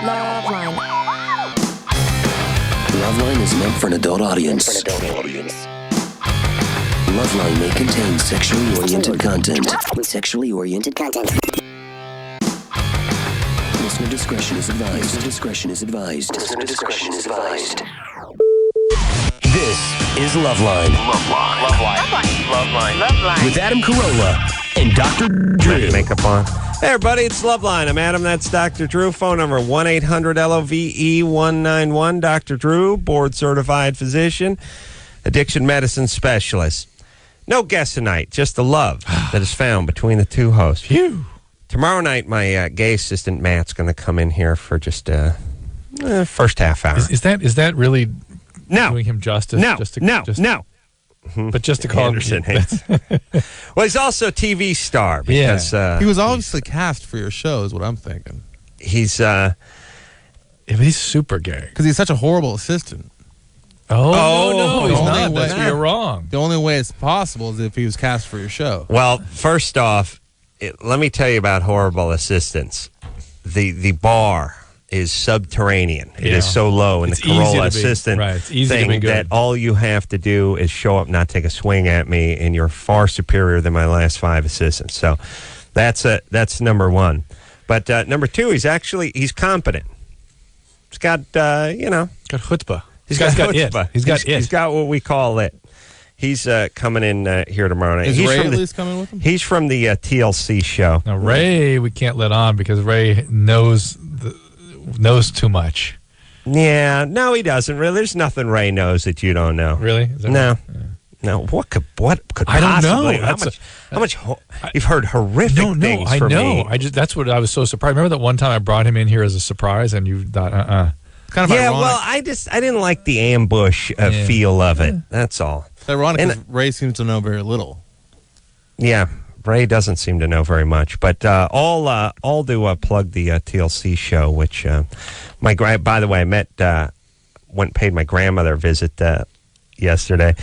LoveLine. LoveLine is meant for an adult audience. LoveLine may contain sexually oriented content. Listener discretion is advised. This is LoveLine. LoveLine. With Adam Carolla and Dr. Drew. Makeup on. Hey, everybody, it's LoveLine. I'm Adam. That's Dr. Drew. Phone number 1-800-LOVE-191. Dr. Drew, board-certified physician, addiction medicine specialist. No guest tonight, just the love that is found between the two hosts. Phew. Tomorrow night, my gay assistant, Matt's going to come in here for just first half hour. Is that really doing him justice? No. But just to call Anderson hates. Well, he's also a TV star because he was obviously cast for your show, is what I'm thinking. He's super gay because he's such a horrible assistant. No, he's not. Way, That's where you're wrong. The only way it's possible is if he was cast for your show. Well, first off, let me tell you about horrible assistants. The bar is subterranean. It is so low in the Corolla assistant thing that all you have to do is show up, not take a swing at me, and you're far superior than my last 5 assistants. So that's number one. But number two, he's competent. He's got got chutzpah. He's got chutzpah. He's got what we call it. He's coming in here tomorrow night. Is Ray at least coming with him? He's from the TLC show. Now, Ray, we can't let on because Ray knows too much. Yeah, no, he doesn't really. There's nothing Ray knows that you don't know. Really? Is that No. right? Yeah. No, what could I don't possibly? know. How much you've heard horrific things I from know. me. That's what I was so surprised. Remember that one time I brought him in here as a surprise, and you thought, It's kind of ironic. Well, I didn't like the ambush feel of it. That's all. It's ironic because Ray seems to know very little. Yeah, Ray doesn't seem to know very much. But all to plug the TLC show, which by the way, I went and paid my grandmother a visit yesterday.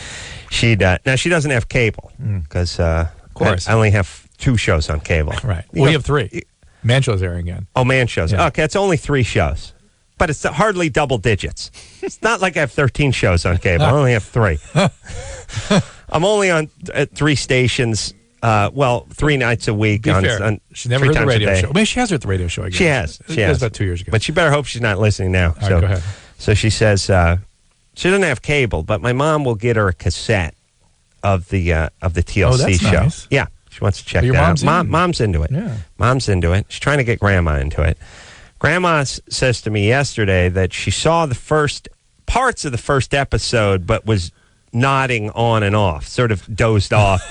Now she doesn't have cable because of course I only have 2 shows on cable. right. Well, you have 3. Man Show's airing again. Oh, Man Shows. Yeah. Okay, it's only 3 shows. But it's hardly double digits. It's not like I have 13 shows on cable. I only have 3. I'm only on 3 stations, 3 nights a week. Be fair. She never heard the radio show. I mean, she has heard the radio show, I guess. She has. It was about 2 years ago. But she better hope she's not listening now. All right, go ahead. So she says she doesn't have cable, but my mom will get her a cassette of the TLC show. Nice. Yeah, she wants to check your that out. mom's Mom's into it. Yeah. Mom's into it. She's trying to get Grandma into it. Grandma says to me yesterday that she saw the first parts of the first episode, but was nodding on and off, sort of dozed off.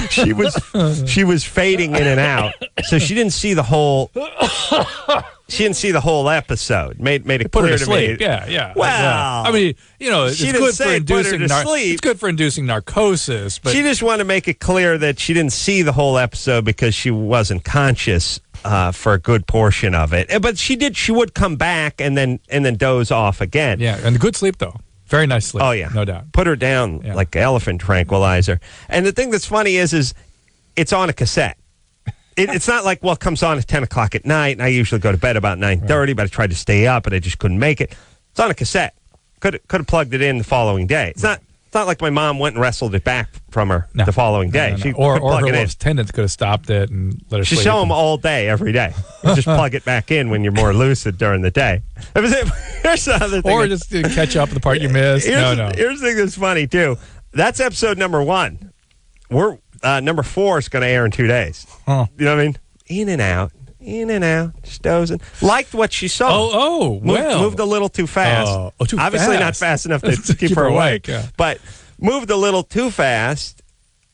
She was fading in and out, so she didn't see the whole. She didn't see the whole episode. Made it Put her clear to to me. sleep. Yeah. Well, I mean, it's she didn't good say for put her inducing. to sleep. It's good for inducing narcosis. But She just wanted to make it clear that she didn't see the whole episode because she wasn't conscious for a good portion of it. But she did. She would come back and then doze off again. yeah, and good sleep though. Very nice sleep. Oh yeah, no doubt. Put her down like elephant tranquilizer. And the thing that's funny is it's on a cassette. It's not like, it comes on at 10 o'clock at night, and I usually go to bed about 9:30, but I tried to stay up, but I just couldn't make it. It's on a cassette. Could have plugged it in the following day. It's not like my mom went and wrestled it back from her the following day. No. She Or could plug her it in. attendants could have stopped it and let her She sleep. show them all day, every day. You just plug it back in when you're more lucid during the day. Here's the other thing. Or just to catch up with the part you missed. Here's No. the thing that's funny, too. That's episode number 1. We're number 4 is going to air in 2 days. Huh. You know what I mean? In and out, just dozing. Liked what she saw. Moved a little too fast. Too Obviously fast. not fast enough to keep her awake. Yeah. But moved a little too fast,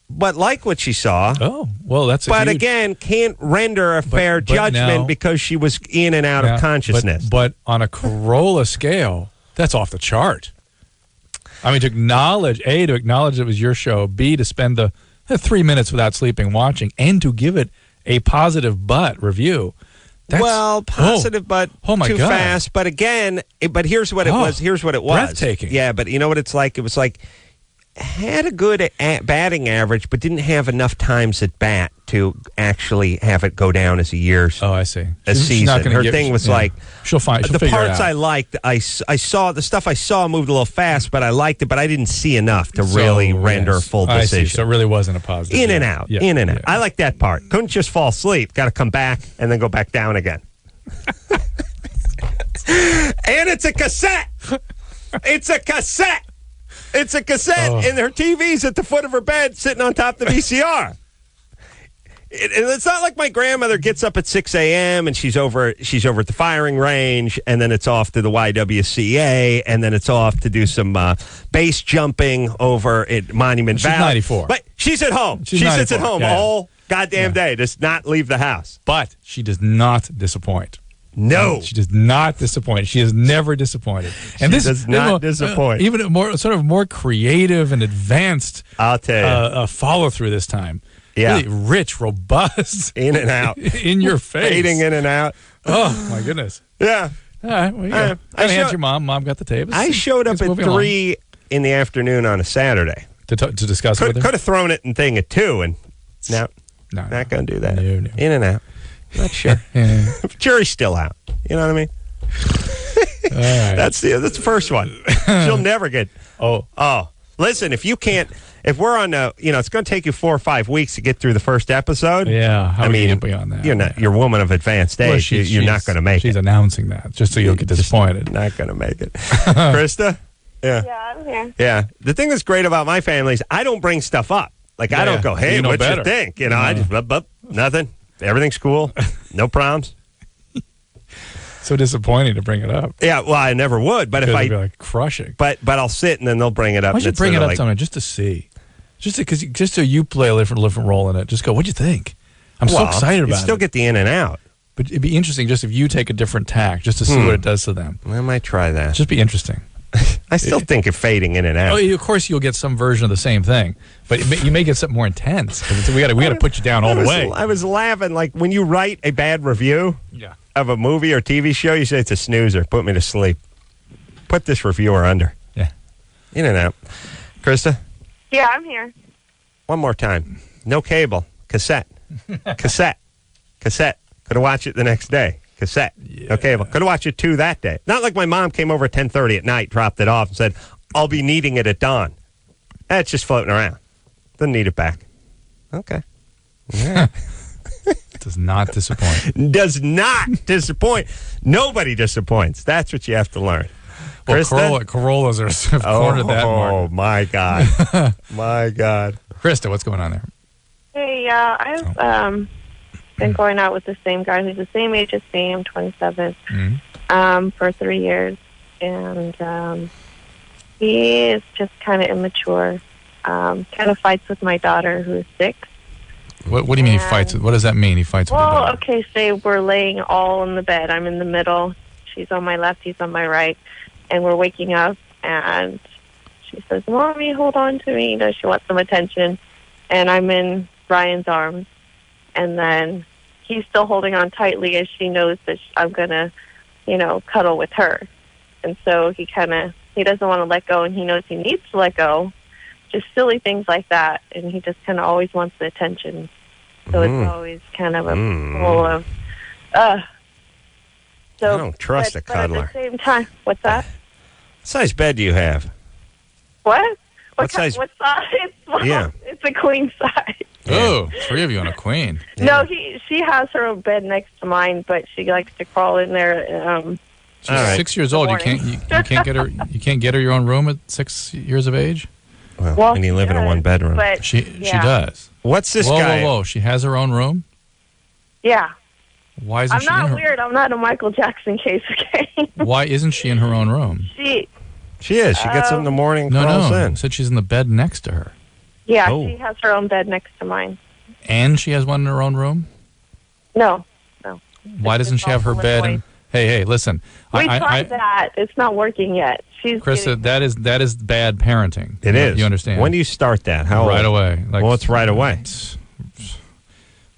but liked what she saw. Oh, well, that's a But huge... again, can't render a fair judgment now- because she was in and out of consciousness. But on a Corolla scale, that's off the chart. I mean, to acknowledge it was your show, B, to spend the 3 minutes without sleeping watching, and to give it a positive but review. That's, positive, but my too God. fast. But again, but here's what it was. Here's what it was. Breathtaking. Yeah, but you know what it's like? It was like had a good batting average, but didn't have enough times at bat to actually have it go down as a year's. Oh, I see. A season. Her thing was like she'll the parts I liked. I saw the stuff I saw moved a little fast, but I liked it. But I didn't see enough to really render a full decision. I see. So it really wasn't a positive. In and out. In and out. I like that part. Couldn't just fall asleep. Got to come back and then go back down again. And it's a cassette. It's a cassette. It's a cassette, and her TV's at the foot of her bed, sitting on top of the VCR. It's not like my grandmother gets up at 6 a.m. and she's over at the firing range, and then it's off to the YWCA, and then it's off to do some base jumping over at Monument Valley. She's 94. But she's at home. She sits at home all goddamn day, does not leave the house. But she does not disappoint. No, she does not disappoint. She is never disappointed, and this does not disappoint. Even more creative and advanced. I'll tell you, follow through this time. Yeah, really rich, robust, in and out, in your face, fading in and out. Oh my goodness. Yeah. All right. Well, yeah. I hand your mom. Mom got the tape. I showed up at 3 in the afternoon on a Saturday to discuss. Could have thrown it and thing at 2, and no, not going to do that. No. In and out. Not sure. Jury's still out. You know what I mean? All right. That's the first one. She'll never get. Oh. Listen, if we're on it's going to take you 4 or 5 weeks to get through the first episode. Yeah. How are you beyond that? You're a woman of advanced age. Well, you're not going to make it. She's announcing that just so you'll get disappointed. Not going to make it. Krista? Yeah. Yeah, I'm here. Yeah. The thing that's great about my family is I don't bring stuff up. Like, I don't go, hey, what you think? I just, nothing. Everything's cool. No problems. So disappointing to bring it up. Yeah, well, I never would. But if I'd be like crushing. But I'll sit and then they'll bring it up. Why don't you bring it up sometime just to see? Just so you play a different role in it. Just go, what'd you think? I'm so excited about it. You still get the in and out. But it'd be interesting just if you take a different tack just to see what it does to them. I might try that. Just be interesting. I still think of fading in and out. Oh, of course you'll get some version of the same thing, but you may get something more intense. We got to put you down all the way. I was laughing like when you write a bad review of a movie or TV show, you say it's a snoozer. Put me to sleep. Put this reviewer under. Yeah. In and out. Krista? Yeah, I'm here. One more time. No cable. Cassette. Cassette. Could have watched it the next day. Cassette. Yeah. Okay, well, could have watched it too that day. Not like my mom came over at 10:30 at night, dropped it off, and said, I'll be needing it at dawn. It's just floating around. Doesn't need it back. Okay. Yeah. Does not disappoint. Does not disappoint. Nobody disappoints. That's what you have to learn. Well, Corollas have cornered that market. Oh, my God. My God. Krista, what's going on there? Hey, I've been going out with the same guy who's the same age as me. I'm 27, for 3 years. And he is just kind of immature. Kind of fights with my daughter, who is 6. What do you mean he fights? What does that mean? He fights with your daughter? Okay, say we're laying all in the bed. I'm in the middle. She's on my left. He's on my right. And we're waking up, and she says, Mommy, hold on to me. She wants some attention. And I'm in Brian's arms. And then he's still holding on tightly as she knows that I'm going to, cuddle with her. And so he doesn't want to let go, and he knows he needs to let go. Just silly things like that. And he just kind of always wants the attention. So it's always kind of a full of, So, I don't trust a cuddler. But at the same time, what's that? What size bed do you have? What? What size? What size? Well, yeah. It's a queen size. Oh, 3 of you on a queen. Yeah. No, she has her own bed next to mine, but she likes to crawl in there. She's 6 years old. You can't get her. You can't get her your own room at 6 years of age. Well, and you live in a 1-bedroom. But she does. What's this guy? Whoa! She has her own room. Yeah. Why isn't she? I'm not weird. I'm not a Michael Jackson case, okay? Why isn't she in her own room? She is. She gets up in the morning and crawls in. Said she's in the bed next to her. Yeah, she has her own bed next to mine. And she has one in her own room? No. Why doesn't she have her bed? And, hey, listen. We tried that. It's not working yet. Krista, that is bad parenting. It is. You understand? When do you start that? How right old? away. Well, it's right away.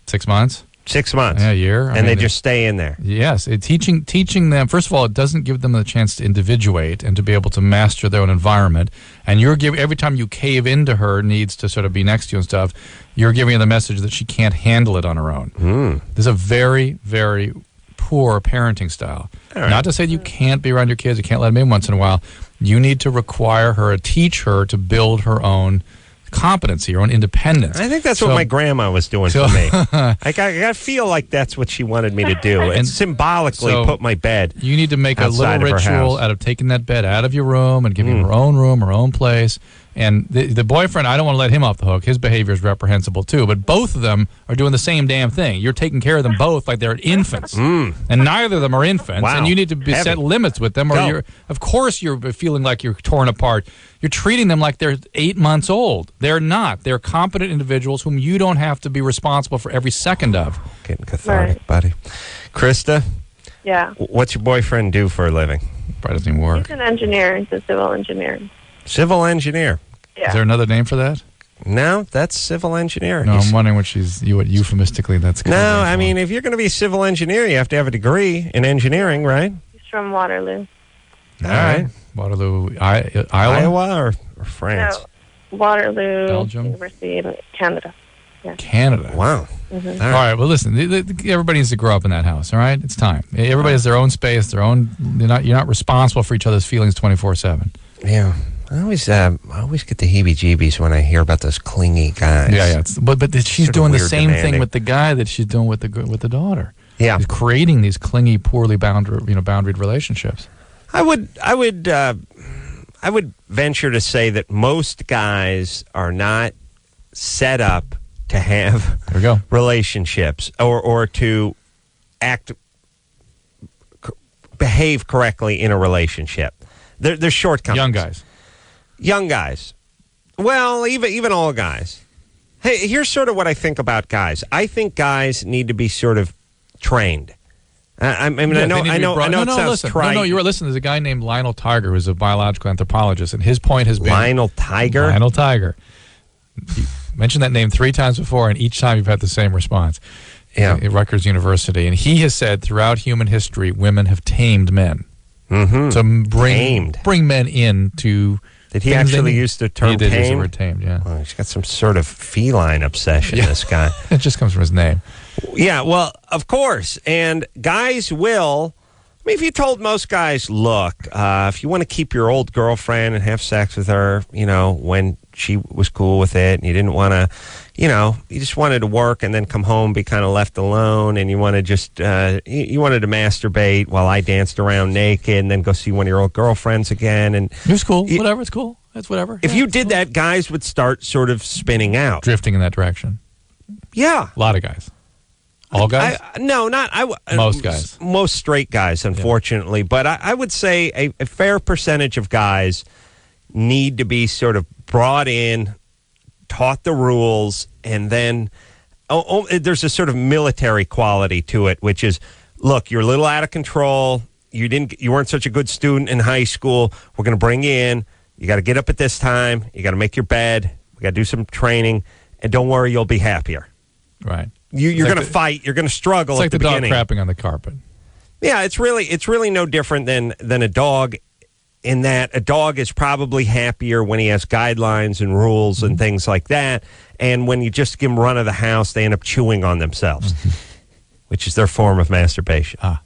6 months. 6 months. Yeah, a year. And they just stay in there. Yes. Teaching them, first of all, it doesn't give them the chance to individuate and to be able to master their own environment. And every time you cave into her needs to sort of be next to you and stuff, you're giving her the message that she can't handle it on her own. This is a very, very poor parenting style. Right. Not to say that you can't be around your kids, you can't let them in once in a while. You need to require her, teach her to build her own competency, her own independence. I think that's what my grandma was doing for me. I feel like that's what she wanted me to do. And symbolically put my bed. You need to make a little ritual out of taking that bed out of your room and giving her own room, her own place. And the boyfriend, I don't want to let him off the hook. His behavior is reprehensible too. But both of them are doing the same damn thing. You're taking care of them both like they're infants, and neither of them are infants. Wow. And you need to set limits with them, or of course you're feeling like you're torn apart. You're treating them like they're 8 months old. They're not. They're competent individuals whom you don't have to be responsible for every second of. Getting cathartic, buddy. Krista? Yeah. What's your boyfriend do for a living? Probably doesn't even work. He's an engineer. He's a civil engineer. Civil engineer. Yeah. Is there another name for that? No, that's civil engineer. No, I'm wondering what euphemistically that's called. No, I mean, if you're going to be a civil engineer, you have to have a degree in engineering, right? He's from Waterloo. All right. Waterloo, Iowa or France? No, Waterloo, Belgium? University in Canada. Yeah. Canada. Wow. Mm-hmm. All right. Well, listen. Everybody needs to grow up in that house. All right. It's time. Everybody has their own space. Their own. You're not responsible for each other's feelings 24/7. Yeah. I always get the heebie-jeebies when I hear about those clingy guys. Yeah. But she's doing the same demanding thing with the guy that she's doing with the daughter. Yeah. She's creating these clingy, poorly boundaried relationships. I would venture to say that most guys are not set up to have relationships or to behave correctly in a relationship. There's shortcomings. Young guys. Well, even old guys. Hey, here's sort of what I think about guys. I think guys need to be sort of trained. I know it sounds trite. No, you were listening. There's a guy named Lionel Tiger who's a biological anthropologist, and his point has been... Lionel Tiger? Lionel Tiger. You mentioned that name 3 times before, and each time you've had the same response. Yeah. At Rutgers University. And he has said throughout human history, women have tamed men. Mm-hmm. To bring men into... Did he actually use the term tamed? He did use the word tamed, yeah. Well, he's got some sort of feline obsession, this guy. It just comes from his name. Yeah, well, of course. And guys will... I mean, if you told most guys, look, if you want to keep your old girlfriend and have sex with her, when she was cool with it, and you didn't want to, you just wanted to work and then come home, be kind of left alone, and you want to just, you wanted to masturbate while I danced around naked and then go see one of your old girlfriends again. And it was cool. Whatever, it's cool. That's whatever. If you did that, guys would start sort of spinning out. Drifting in that direction. Yeah. A lot of guys. All guys? Most guys. Most straight guys, unfortunately. Yeah. But I would say a fair percentage of guys need to be sort of brought in, taught the rules, and then there's a sort of military quality to it, which is, look, you're a little out of control. You weren't such a good student in high school. We're going to bring you in. You got to get up at this time. You got to make your bed. We got to do some training. And don't worry, you'll be happier. Right. You're going to fight. You're going to struggle. It's like at the beginning. Dog crapping on the carpet. Yeah, it's really no different than a dog. In that a dog is probably happier when he has guidelines and rules and things like that. And when you just give them run of the house, they end up chewing on themselves, which is their form of masturbation. You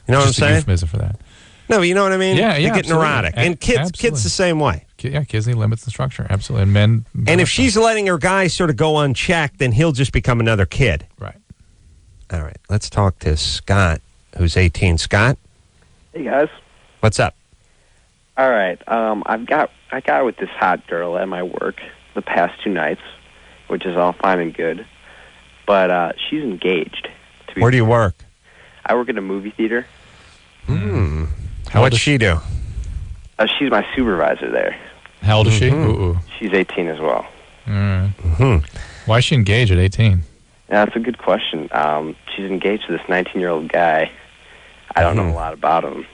know what I'm saying? Euphemism for that. No, you know what I mean? Yeah, They get neurotic. And kids the same way. Yeah, kids need limits and structure. Absolutely. And men. And if she's letting her guy sort of go unchecked, then he'll just become another kid. Right. All right. Let's talk to Scott, who's 18. Scott? Hey, guys. What's up? All right. I got with this hot girl at my work the past 2 nights, which is all fine and good. But she's engaged. Where do you work? I work at a movie theater. What'd she do? She's my supervisor there. How old is she? Ooh. She's 18 as well. Why is she engaged at 18? Yeah, that's a good question. She's engaged to this 19-year-old guy. I don't know a lot about him.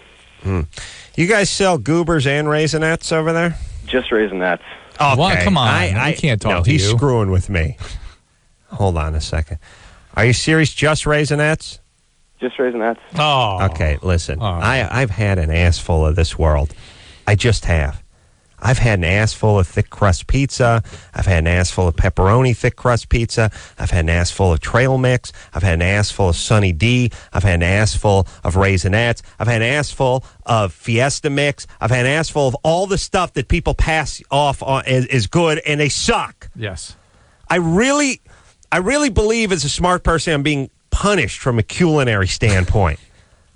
You guys sell goobers and Raisinets over there? Just Raisinets. Okay. Well, come on. I can't talk to you. He's screwing with me. Hold on a second. Are you serious? Just Raisinets? Just Raisinets. Oh. Okay, listen. I've had an ass full of this world. I just have. I've had an ass full of thick crust pizza. I've had an ass full of pepperoni thick crust pizza. I've had an ass full of trail mix. I've had an ass full of Sunny D. I've had an ass full of Raisinets. I've had an ass full of Fiesta mix. I've had an ass full of all the stuff that people pass off on is good, and they suck. Yes. I really believe as a smart person I'm being punished from a culinary standpoint.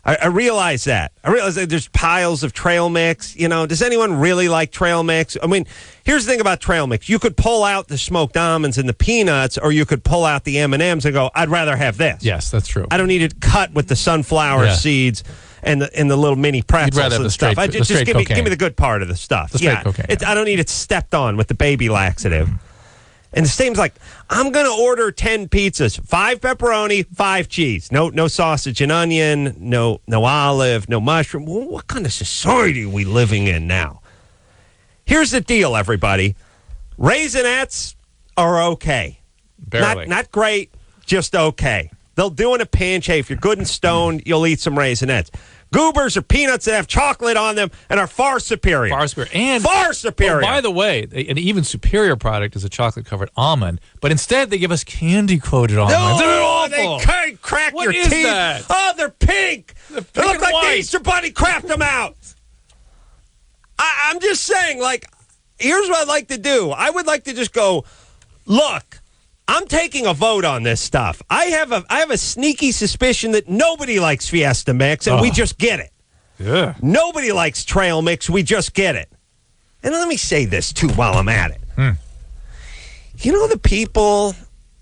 I realize that. I realize that there's piles of trail mix. Does anyone really like trail mix? I mean, here's the thing about trail mix. You could pull out the smoked almonds and the peanuts, or you could pull out the M&Ms and go, I'd rather have this. Yes, that's true. I don't need it cut with the sunflower seeds and the little mini pretzels and stuff. Just give me the good part of the stuff. The straight cocaine. I don't need it stepped on with the baby laxative. And the seems like I'm going to order 10 pizzas, 5 pepperoni, 5 cheese. No sausage and onion, no olive, no mushroom. What kind of society are we living in now? Here's the deal, everybody. Raisinets are okay. Barely. Not great, just okay. They'll do in a pinch. Hey, if you're good and stoned, you'll eat some Raisinets. Goobers are peanuts that have chocolate on them and are far superior. Far superior. Far superior. Oh, by the way, an even superior product is a chocolate-covered almond, but instead they give us candy-coated almonds. They're awful. They crack what your is teeth. That? Oh, they're pink. They look like white. the Easter Bunny crapped them out. I'm just saying, here's what I'd like to do. I would like to just go, look, I'm taking a vote on this stuff. I have a sneaky suspicion that nobody likes Fiesta Mix, and we just get it. Yeah. Nobody likes Trail Mix. We just get it. And let me say this, too, while I'm at it. The people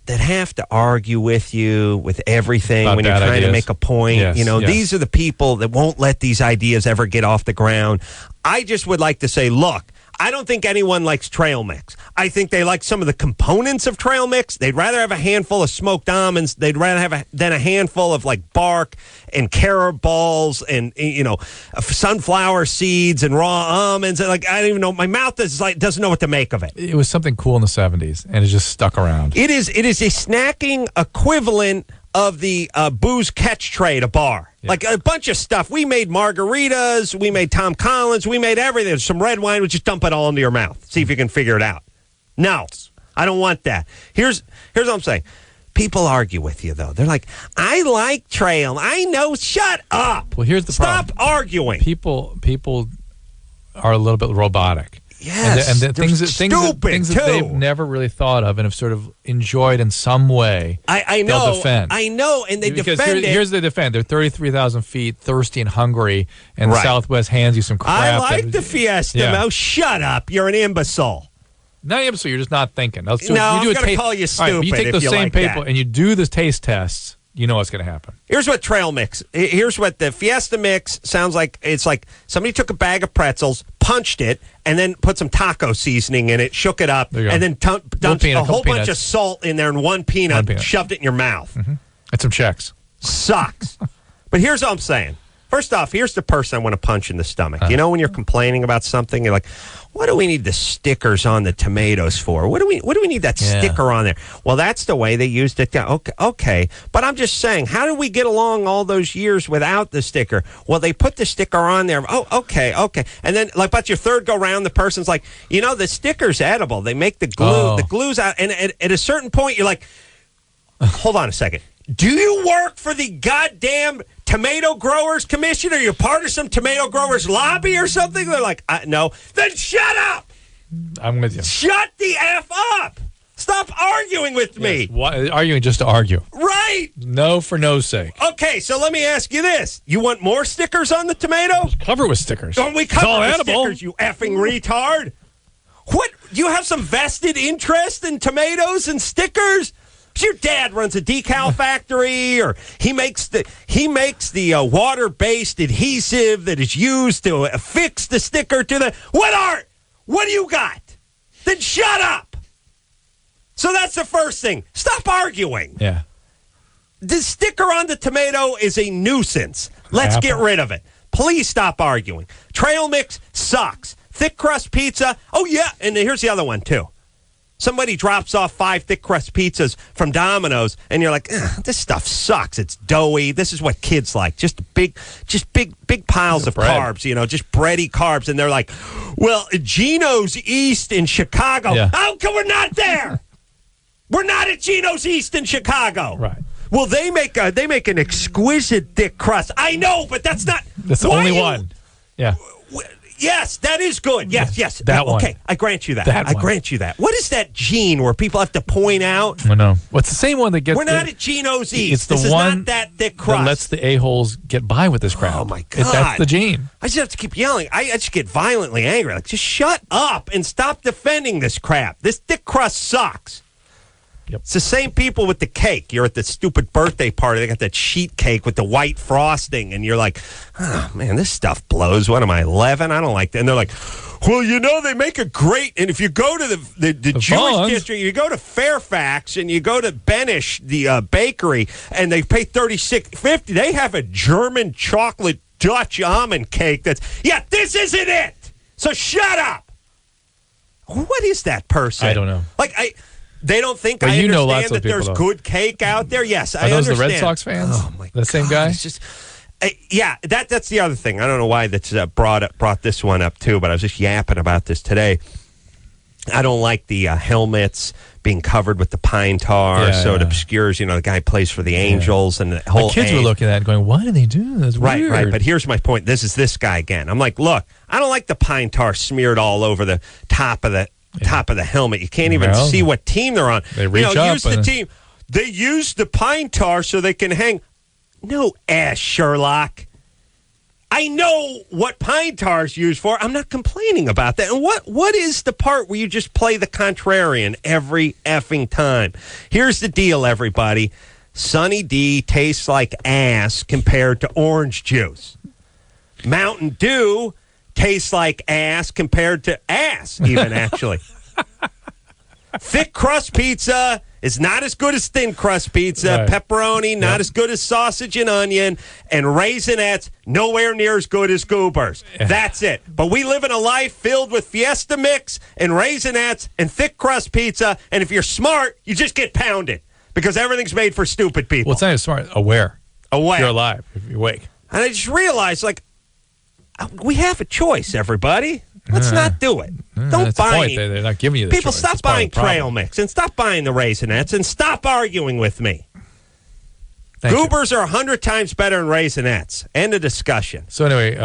that have to argue with you with everything about when you're trying to make a point, yes. These are the people that won't let these ideas ever get off the ground. I just would like to say, look, I don't think anyone likes trail mix. I think they like some of the components of trail mix. They'd rather have a handful of smoked almonds. They'd rather have than a handful of bark and carob balls and sunflower seeds and raw almonds. And I don't even know. My mouth doesn't know what to make of it. It was something cool in the 70s, and it just stuck around. It is a snacking equivalent of the booze catch tray at a bar. Yeah. A bunch of stuff. We made margaritas. We made Tom Collins. We made everything. There's some red wine. We just dump it all into your mouth. See if you can figure it out. No, I don't want that. Here's what I'm saying. People argue with you, though. They're like, I like trail. I know. Shut up. Well, here's the problem. Stop arguing. People are a little bit robotic. Yes, and things that they've never really thought of and have sort of enjoyed in some way. I know. They'll defend. I know, and they defend it. Here's the defend. They're 33,000 feet, thirsty and hungry, and right. Southwest hands you some crap. I like the Fiesta. Yeah. Oh, shut up! You're an imbecile. Not an imbecile. You're just not thinking. I'm going to call you stupid. Right, you take those same people and you do the taste tests. You know what's going to happen. Here's what trail mix. Here's what the Fiesta mix sounds like. It's like somebody took a bag of pretzels, punched it, and then put some taco seasoning in it, shook it up, and then dumped a whole bunch of salt in there and one peanut, shoved it in your mouth. Mm-hmm. And some checks. Sucks. But here's what I'm saying. First off, here's the person I want to punch in the stomach. When you're complaining about something, you're like, what do we need the stickers on the tomatoes for? What do we need that sticker on there? Well, that's the way they used it. Okay. But I'm just saying, how did we get along all those years without the sticker? Well, they put the sticker on there. Oh, okay. And then, about your third go round, the person's like, the sticker's edible. They make the glue. Oh. The glue's out. And at a certain point, you're like, hold on a second. Do you work for the goddamn Tomato Growers Commission? Are you part of some tomato growers lobby or something? They're like, no. Then shut up! I'm with you. Shut the F up! Stop arguing with me. Why, arguing just to argue. Right. No for no's sake. Okay, so let me ask you this. You want more stickers on the tomato? Just cover it with stickers. Don't we cover it with stickers, you effing retard? What? You have some vested interest in tomatoes and stickers? Your dad runs a decal factory, or he makes the water-based adhesive that is used to affix the sticker to the... What do you got? Then shut up. So that's the first thing. Stop arguing. Yeah. The sticker on the tomato is a nuisance. Let's get rid of it. Please stop arguing. Trail mix sucks. Thick crust pizza. Oh, yeah. And here's the other one, too. Somebody drops off 5 thick crust pizzas from Domino's, and you're like, this stuff sucks. It's doughy. This is what kids like. Just big piles of carbs, just bready carbs. And they're like, well, Gino's East in Chicago. Yeah. How come we're not there? We're not at Gino's East in Chicago. Right. Well, they make an exquisite thick crust. I know, but that's not. That's the only one. Yeah. Yes, that is good. Yes. That one. Okay, I grant you that. I grant you that. What is that gene where people have to point out? I know. Well, it's the same one that gets. We're not at Gino's East. It's the this one is not that thick crust that lets the a-holes get by with this crap. Oh my God, that's the gene. I just have to keep yelling. I just get violently angry. Like, just shut up and stop defending this crap. This thick crust sucks. Yep. It's the same people with the cake. You're at the stupid birthday party. They got that sheet cake with the white frosting, and you're like, oh, man, this stuff blows. What am I, 11? I don't like that. And they're like, well, they make a great, and if you go to the Jewish district, you go to Fairfax, and you go to Benish, the bakery, and they pay $36.50. They have a German chocolate Dutch almond cake this isn't it. So shut up. What is that person? I don't know. They don't think but I understand lots that of people, there's good cake out there. Yes, I understand. Are those the Red Sox fans? Oh my God, the same guy. It's just, that's the other thing. I don't know why that's brought this one up too, but I was just yapping about this today. I don't like the helmets being covered with the pine tar, it obscures. The guy plays for the Angels, and the whole. My kids were looking at it, going, "Why do they do this?" Weird. Right. But here's my point. This guy again. I'm like, look, I don't like the pine tar smeared all over the top of the helmet. You can't even see what team they're on. They reach up. Use the team. They use the pine tar so they can hang. No ass, Sherlock. I know what pine tar is used for. I'm not complaining about that. And what is the part where you just play the contrarian every effing time? Here's the deal, everybody. Sunny D tastes like ass compared to orange juice. Mountain Dew tastes like ass compared to ass, even, actually. Thick crust pizza is not as good as thin crust pizza. Right. Pepperoni, not as good as sausage and onion. And Raisinets, nowhere near as good as Goobers. Yeah. That's it. But we live in a life filled with Fiesta Mix and Raisinets and thick crust pizza. And if you're smart, you just get pounded. Because everything's made for stupid people. Well, it's not even smart. Aware. Aware. You're alive if you're awake. And I just realized, we have a choice, everybody. Let's not do it. Don't buy any. They're not giving you the people. choice. Stop buying trail mix and stop buying the Raisinets and stop arguing with me. Goobers are 100 times better than Raisinets. End of discussion. So anyway,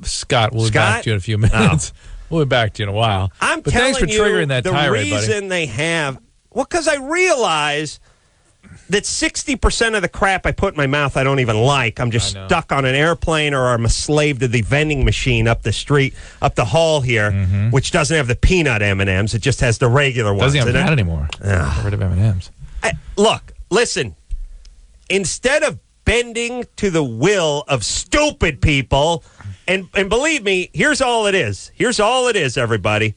Scott, we'll be back to you in a few minutes. We'll be back to you in a while. But thanks for triggering that tirade, buddy. The reason they have, because I realize that 60% of the crap I put in my mouth I don't even like. I'm just stuck on an airplane, or I'm a slave to the vending machine up the street, up the hall here, which doesn't have the peanut M&Ms. It just has the regular ones. Doesn't have that anymore. Get rid of M&Ms. Look, listen. Instead of bending to the will of stupid people, and believe me, here's all it is. Here's all it is, everybody.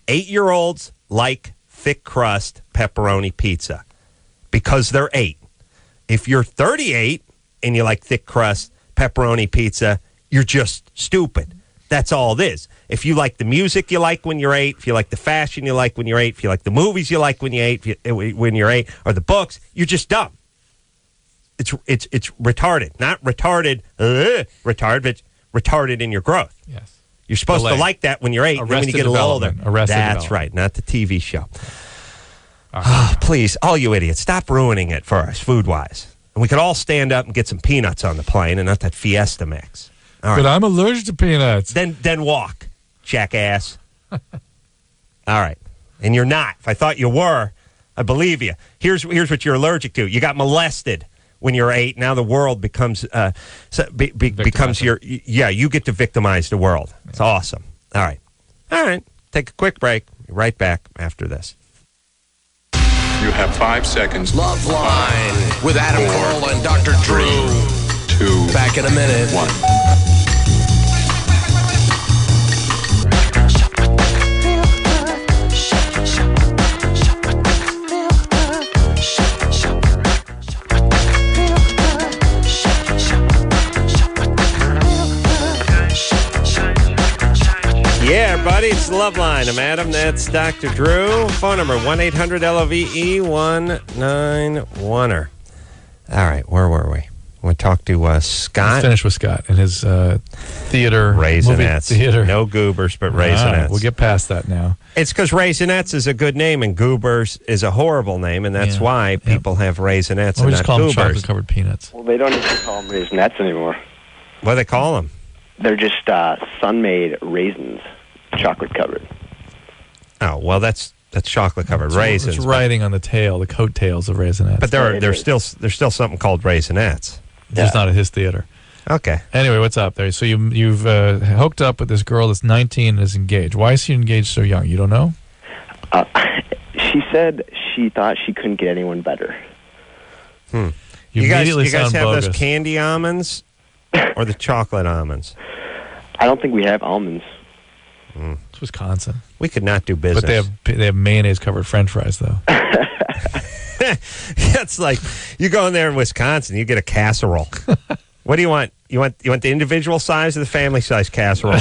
8-year-olds like thick crust pepperoni pizza. Because they're 8. If you're 38 and you like thick crust pepperoni pizza, you're just stupid. That's all it is. If you like the music you like when you're 8, if you like the fashion you like when you're 8, if you like the movies you like when you're 8, or the books, you're just dumb. It's retarded, not retarded, retarded, but retarded in your growth. Yes, you're supposed to like that when you're 8, and then when you get a little older. That's right, not the TV show. Oh, please, all you idiots, stop ruining it for us, food-wise. And we could all stand up and get some peanuts on the plane and not that Fiesta Mix. All right. But I'm allergic to peanuts. Then walk, jackass. All right. And you're not. If I thought you were, I believe you. Here's what you're allergic to. You got molested when you're 8. Now the world becomes becomes your... Yeah, you get to victimize the world. It's awesome. All right. Take a quick break. Be right back after this. You have 5 seconds. LoveLine with Adam Carolla and Dr. Drew. 2. Back in a minute. 1. Yeah, buddy. everybody. It's LoveLine. I'm Adam. That's Dr. Drew. Phone number 1-800-LOVE-191er. All right, where were we? We'll talk to Scott. Let's finish with Scott and his theater. Raisinets. Theater. No goobers, but Raisinets. We'll get past that now. It's because Raisinets is a good name and Goobers is a horrible name, and that's why people have Raisinets and we just not call them Goobers. chocolate-covered peanuts. Well, they don't even call them Raisinets anymore. What do they call them? They're just sun-made raisins, chocolate-covered. Oh, well, that's chocolate-covered raisins. It's riding on the tail, the coattails of Raisinets. But there's still something called Raisinets. Just not at his theater. Okay. Anyway, what's up there? So you've hooked up with this girl that's 19 and is engaged. Why is she engaged so young? You don't know? She said she thought she couldn't get anyone better. You guys have bogus. those candy almonds or the chocolate almonds? I don't think we have almonds. It's Wisconsin. We could not do business. But they have mayonnaise-covered French fries, though. It's like you go in there in Wisconsin, you get a casserole. What do you want? You want the individual size or the family size casserole?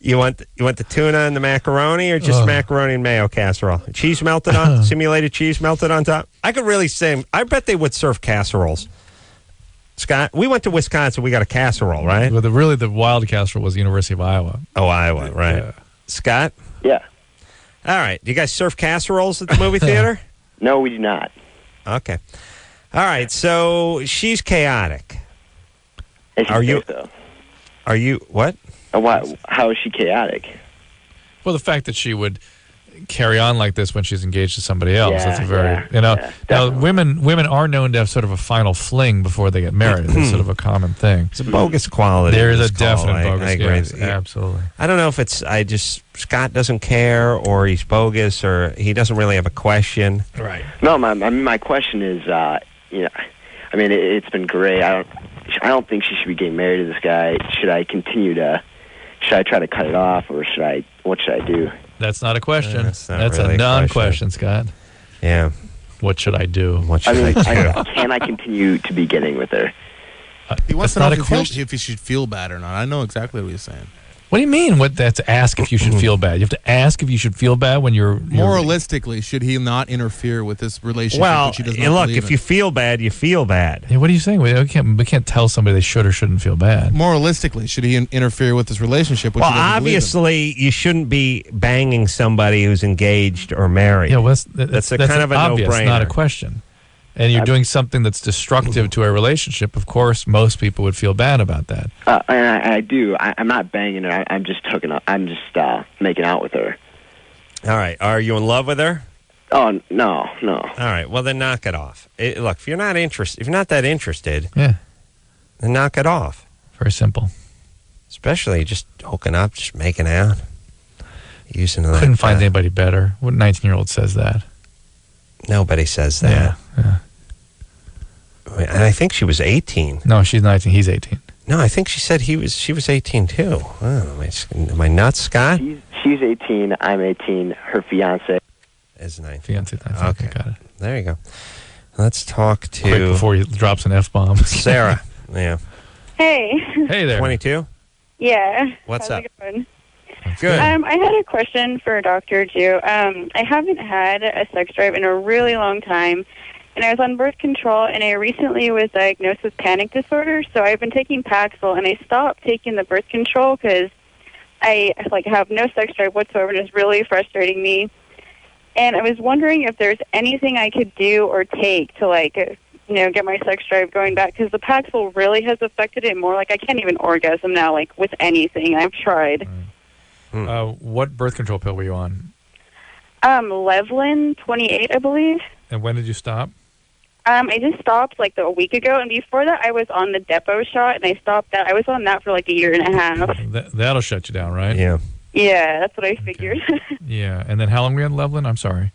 You want the tuna and the macaroni, or just macaroni and mayo casserole? Cheese melted on, simulated cheese melted on top. I could really say, I bet they would serve casseroles. Scott, we went to Wisconsin. We got a casserole, right? Well, the wild casserole was the University of Iowa. Oh, Iowa, right? Yeah. Scott. Yeah. All right. Do you guys serve casseroles at the movie theater? No, we do not. Okay. All right. So she's chaotic. Are you? So. Are you what? How is she chaotic? Well, the fact that she would carry on like this when she's engaged to somebody else. Yeah, that's a very, now women are known to have sort of a final fling before they get married. It's sort of a common thing. It's a bogus quality. There is a definite bogus. I agree. Yes, absolutely. I don't know if it's Scott doesn't care, or he's bogus, or he doesn't really have a question. Right. No, my question is, it's been great. I don't think she should be getting married to this guy. Should I try to cut it off, or what should I do? That's not a question. That's really a non-question, Scott. Yeah. What should I do? What should I do? Can I continue to be getting with her? He wants to know if he should feel bad or not. I know exactly what he's saying. What do you mean? That's ask if you should feel bad. You have to ask if you should feel bad when you're moralistically, should he not interfere with this relationship? Well, which he does not look, believe if you feel bad, you feel bad. Yeah, what are you saying? We can't tell somebody they should or shouldn't feel bad. Moralistically, should he interfere with this relationship? Which Well, he doesn't obviously, you shouldn't be banging somebody who's engaged or married. Yeah, well, that's kind of a obvious, no-brainer. not a question. And you're doing something that's destructive to a relationship. Of course, most people would feel bad about that. And I do. I'm not banging her. I'm just hooking up. I'm just making out with her. All right. Are you in love with her? Oh, no. All right. Well, then knock it off. Look, if you're not that interested, then knock it off. Very simple. Especially just hooking up, just making out, using that. Couldn't find anybody better. What 19-year-old says that? Nobody says that. Yeah. And I think she was 18. No, she's 19. He's 18. No, I think she said she was 18 too. Oh, am I nuts, Scott? She's 18. I'm 18. Her fiance is 19. Fiance, 19. Okay, got it. There you go. Let's talk to quick before he drops an F-bomb. Sarah. Yeah. Hey. Hey there. 22. Yeah. What's How's up? it going? Good. I had a question for Dr. Jew. I haven't had a sex drive in a really long time, and I was on birth control, and I recently was diagnosed with panic disorder, so I've been taking Paxil, and I stopped taking the birth control because I have no sex drive whatsoever, and it's really frustrating me. And I was wondering if there's anything I could do or take to, get my sex drive going back, because the Paxil really has affected it more. I can't even orgasm now, with anything. I've tried. What birth control pill were you on? LoveLine 28, I believe. And when did you stop? I just stopped a week ago, and before that I was on the Depot shot, and I stopped that. I was on that for a year and a half. That'll shut you down, right? Yeah. Yeah, that's what I figured. Yeah, and then how long were you on LoveLine? I'm sorry.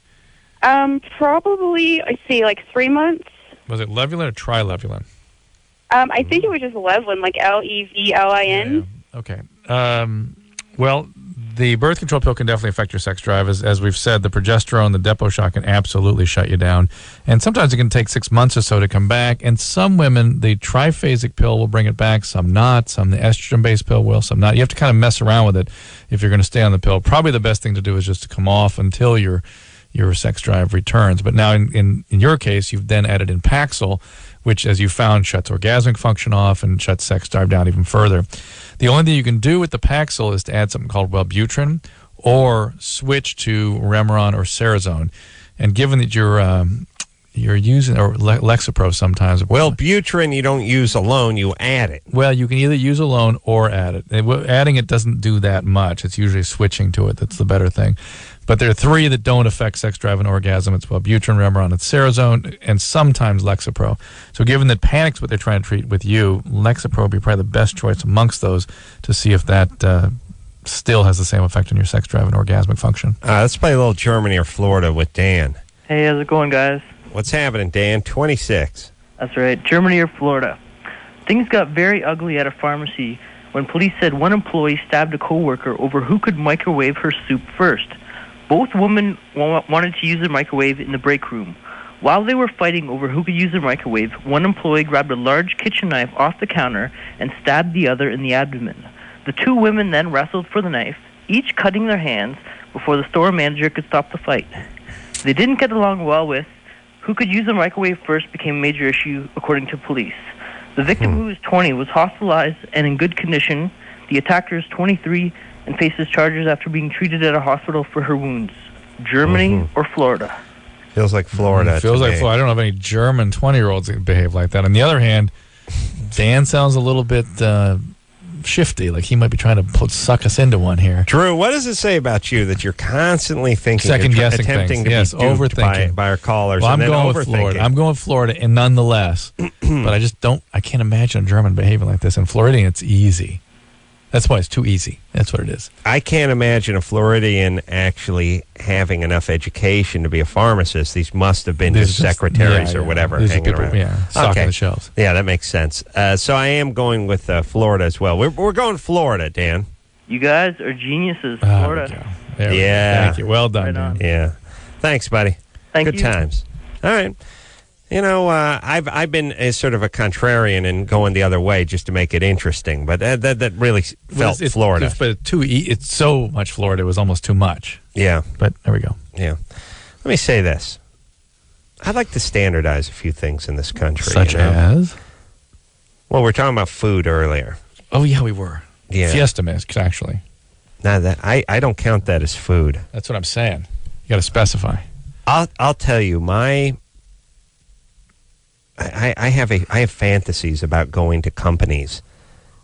Probably, 3 months. Was it LoveLine or Tri-LoveLine? I think it was just LoveLine, LeVLIN. Yeah. Okay. Well, The birth control pill can definitely affect your sex drive. As we've said, the progesterone, the depot shot can absolutely shut you down. And sometimes it can take 6 months or so to come back. And some women, the triphasic pill will bring it back, some not. Some the estrogen-based pill will, some not. You have to kind of mess around with it if you're going to stay on the pill. Probably the best thing to do is just to come off until your sex drive returns. But now in your case, you've then added in Paxil, which, as you found, shuts orgasmic function off and shuts sex drive down even further. The only thing you can do with the Paxil is to add something called Wellbutrin or switch to Remeron or Cerazone. And given that you're using, or Lexapro sometimes. Wellbutrin you don't use alone, you add it. Well, you can either use alone or add it. Adding it doesn't do that much. It's usually switching to it that's the better thing. But there are 3 that don't affect sex drive and orgasm. It's Wellbutrin, Remeron, and Cerazone, and sometimes Lexapro. So given that panic's what they're trying to treat with you, Lexapro would be probably the best choice amongst those to see if that still has the same effect on your sex drive and orgasmic function. Let's play a little Germany or Florida with Dan. Hey, how's it going, guys? What's happening, Dan? 26. That's right. Germany or Florida. Things got very ugly at a pharmacy when police said one employee stabbed a coworker over who could microwave her soup first. Both women wanted to use their microwave in the break room. While they were fighting over who could use their microwave, one employee grabbed a large kitchen knife off the counter and stabbed the other in the abdomen. The 2 women then wrestled for the knife, each cutting their hands before the store manager could stop the fight. They didn't get along well with who could use the microwave first became a major issue, according to police. The victim, who was 20, was hospitalized and in good condition. The attacker is 23 and faces charges after being treated at a hospital for her wounds. Germany or Florida? Feels like Florida. Feels like Florida. I don't know of any German 20-year-olds that behave like that. On the other hand, Dan sounds a little bit shifty, like he might be trying to suck us into one here. Drew, what does it say about you that you're constantly thinking, second-guessing attempting things? To be overthinking by our callers? Well, and I'm then going with Florida. I'm going with Florida, and nonetheless, but I can't imagine a German behaving like this. In Floridian, it's easy. That's why it's too easy. That's what it is. I can't imagine a Floridian actually having enough education to be a pharmacist. These must have been just secretaries or whatever hanging around. Yeah, stocking the shelves. Yeah, that makes sense. So I am going with Florida as well. We're going Florida, Dan. You guys are geniuses. Florida. There we go. Thank you. Well done, Dan. Yeah. Thanks, buddy. Good times. All right. You know, I've been as sort of a contrarian and going the other way just to make it interesting, but that really felt Florida. But it's so much Florida, it was almost too much. Yeah. But there we go. Yeah. Let me say this. I'd like to standardize a few things in this country. Such as? Well, we were talking about food earlier. Oh, yeah, we were. Yeah. Fiesta mix, actually. Now, I don't count that as food. That's what I'm saying. You got to specify. I'll tell you, I have fantasies about going to companies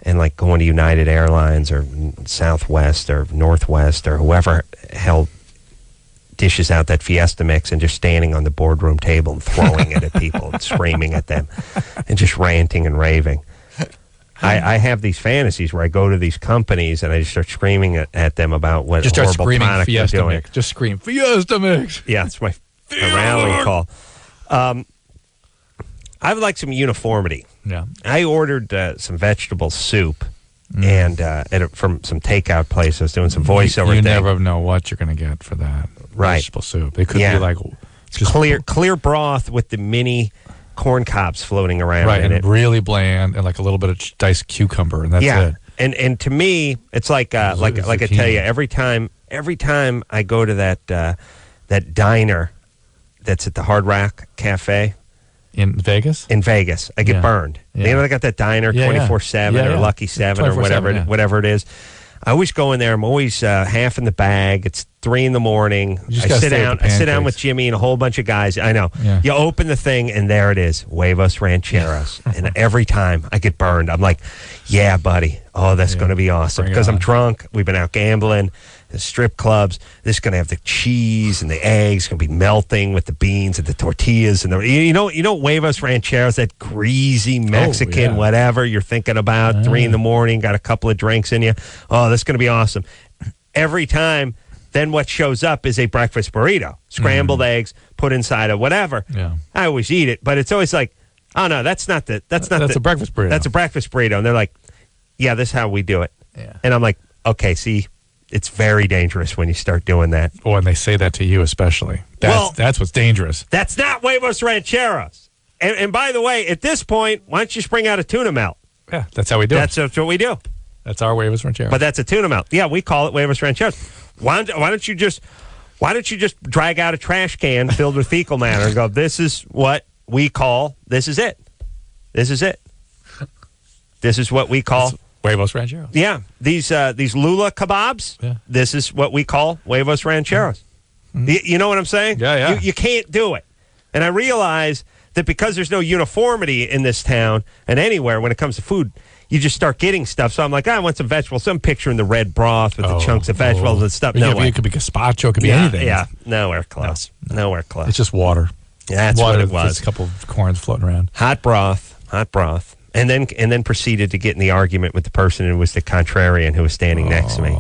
and like going to United Airlines or Southwest or Northwest or whoever hell dishes out that Fiesta mix and just standing on the boardroom table and throwing it at people and screaming at them and just ranting and raving. I have these fantasies where I go to these companies and I just start screaming at them about what just horrible product they're doing. Mix. Just scream, Fiesta mix. Yeah, it's my rallying call. I would like some uniformity. Yeah, I ordered some vegetable soup and from some takeout place. I was doing some voiceover. You never know what you're going to get for that vegetable soup. It could be like just clear broth with the mini corn cobs floating around in it. Right, and really bland, and like a little bit of diced cucumber, and that's it. And to me, it's like I tell you, every time I go to that diner that's at the Hard Rock Cafe. In Vegas? In Vegas. I get burned. Yeah. You know, they got that diner 24/7 or Lucky 7 or whatever it is. I always go in there. I'm always half in the bag. It's 3 in the morning. I sit down with Jimmy and a whole bunch of guys. I know. Yeah. You open the thing and there it is. Huevos Rancheros. And every time I get burned, I'm like, yeah, buddy. Oh, that's going to be awesome. Because I'm drunk. We've been out gambling. The strip clubs. This is going to have the cheese and the eggs. Going to be melting with the beans and the tortillas and you know huevos rancheros, that greasy Mexican whatever you're thinking about. 3 in the morning, got a couple of drinks in you. Oh, this is going to be awesome. Every time, then what shows up is a breakfast burrito, scrambled eggs put inside of whatever. Yeah, I always eat it, but it's always like, oh no, that's a breakfast burrito. That's a breakfast burrito, and they're like, yeah, this is how we do it. Yeah, and I'm like, okay, see. It's very dangerous when you start doing that. Oh, and they say that to you especially. That's what's dangerous. That's not Huevos Rancheros. And by the way, at this point, why don't you spring out a tuna melt? Yeah, that's how we do it. That's what we do. That's our Huevos Rancheros. But that's a tuna melt. Yeah, we call it Huevos Rancheros. Why don't you just drag out a trash can filled with fecal matter and go, this is what we call, this is it. This is it. This is what we call Huevos Rancheros. Yeah, these Lula kebabs. Yeah. This is what we call Huevos Rancheros. Mm-hmm. You know what I'm saying? Yeah. You can't do it. And I realize that because there's no uniformity in this town and anywhere when it comes to food, you just start getting stuff. So I'm like, I want some vegetables. So I'm picturing the red broth with the chunks of vegetables and stuff. No way. It could be gazpacho. It could be anything. Yeah, nowhere close. No. Nowhere close. It's just water. Yeah, that's water what it was. Just a couple of corns floating around. Hot broth. And then proceeded to get in the argument with the person who was the contrarian who was standing next to me.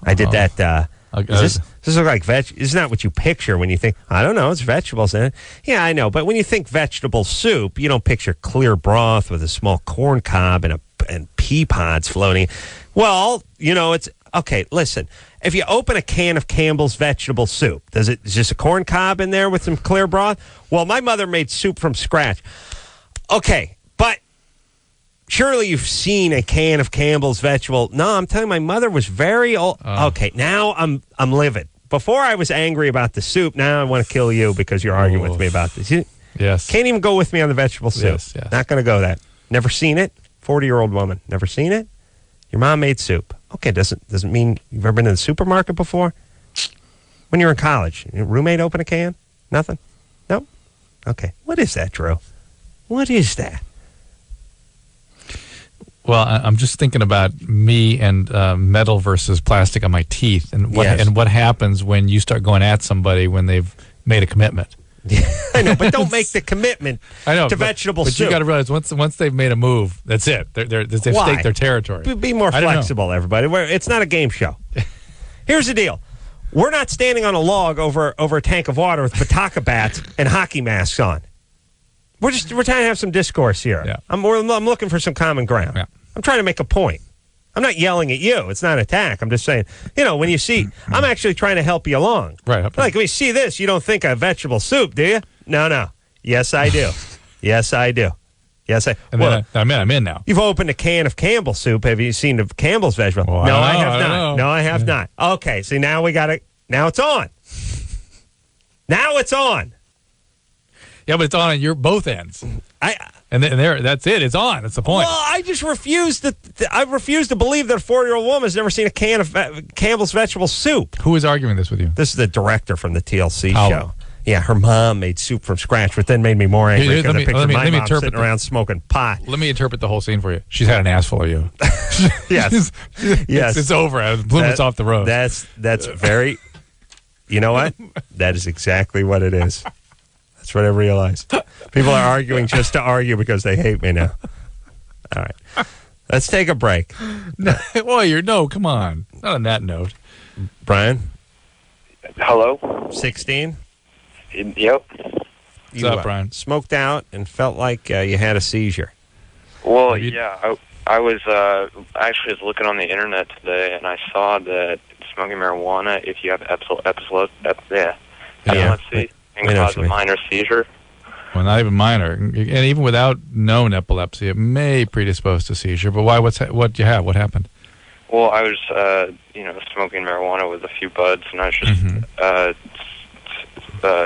I did that. Does this look like veg? Isn't that what you picture when you think, I don't know, it's vegetables in it? Yeah, I know. But when you think vegetable soup, you don't picture clear broth with a small corn cob and pea pods floating. Well, it's okay. Listen, if you open a can of Campbell's vegetable soup, is just a corn cob in there with some clear broth? Well, my mother made soup from scratch. Okay, but surely you've seen a can of Campbell's vegetable. No, I'm telling you, my mother was very old. Okay, now I'm livid. Before I was angry about the soup. Now I want to kill you because you're arguing with me about this. Yes. Can't even go with me on the vegetable soup. Yes. Not going to go that. Never seen it. 40-year-old woman. Never seen it. Your mom made soup. Okay, doesn't mean you've ever been to the supermarket before? When you were in college, your roommate open a can? Nothing? Nope. Okay. What is that, Drew? What is that? Well, I'm just thinking about me and metal versus plastic on my teeth, and what happens when you start going at somebody when they've made a commitment. I know, but don't make the commitment to vegetable soup. But you got to realize once they've made a move, that's it. They've staked their territory. Be more flexible, everybody. It's not a game show. Here's the deal: we're not standing on a log over a tank of water with bataka bats and hockey masks on. We're trying to have some discourse here. Yeah. I'm looking for some common ground. Yeah. I'm trying to make a point. I'm not yelling at you. It's not an attack. I'm just saying, when you see, I'm actually trying to help you along. Right. Like, when you see this, you don't think of vegetable soup, do you? No. Yes, I do. Yes, I do. Yes, I. And well, then I'm in now. You've opened a can of Campbell's soup. Have you seen the Campbell's vegetable? Well, no, I have not. Know. No, I have not. Okay, see, now we got it. Now it's on. Now it's on. Yeah, but it's on your both ends. That's it. It's on. That's the point. Well, I just refuse to. I refuse to believe that a 40-year-old woman has never seen a can of Campbell's vegetable soup. Who is arguing this with you? This is the director from the TLC show. Yeah, her mom made soup from scratch, but then made me more angry because I pictured my mom sitting around smoking pot. Let me interpret the whole scene for you. She's had an ass full of you. Yes. Yes. It's over. Bloom's off the road. That's very. You know what? That is exactly what it is. That's what I realized. People are arguing just to argue because they hate me now. All right. Let's take a break. No, come on. Not on that note. Brian? Hello? 16? Yep. What's up, Brian? Smoked out and felt like you had a seizure. Well, yeah. I was actually looking on the internet today, and I saw that smoking marijuana, if you have epilepsy, can cause a minor seizure. Well, not even minor, and even without known epilepsy, it may predispose to seizure. But why? What do you have? What happened? Well, I was, smoking marijuana with a few buds, and I was just,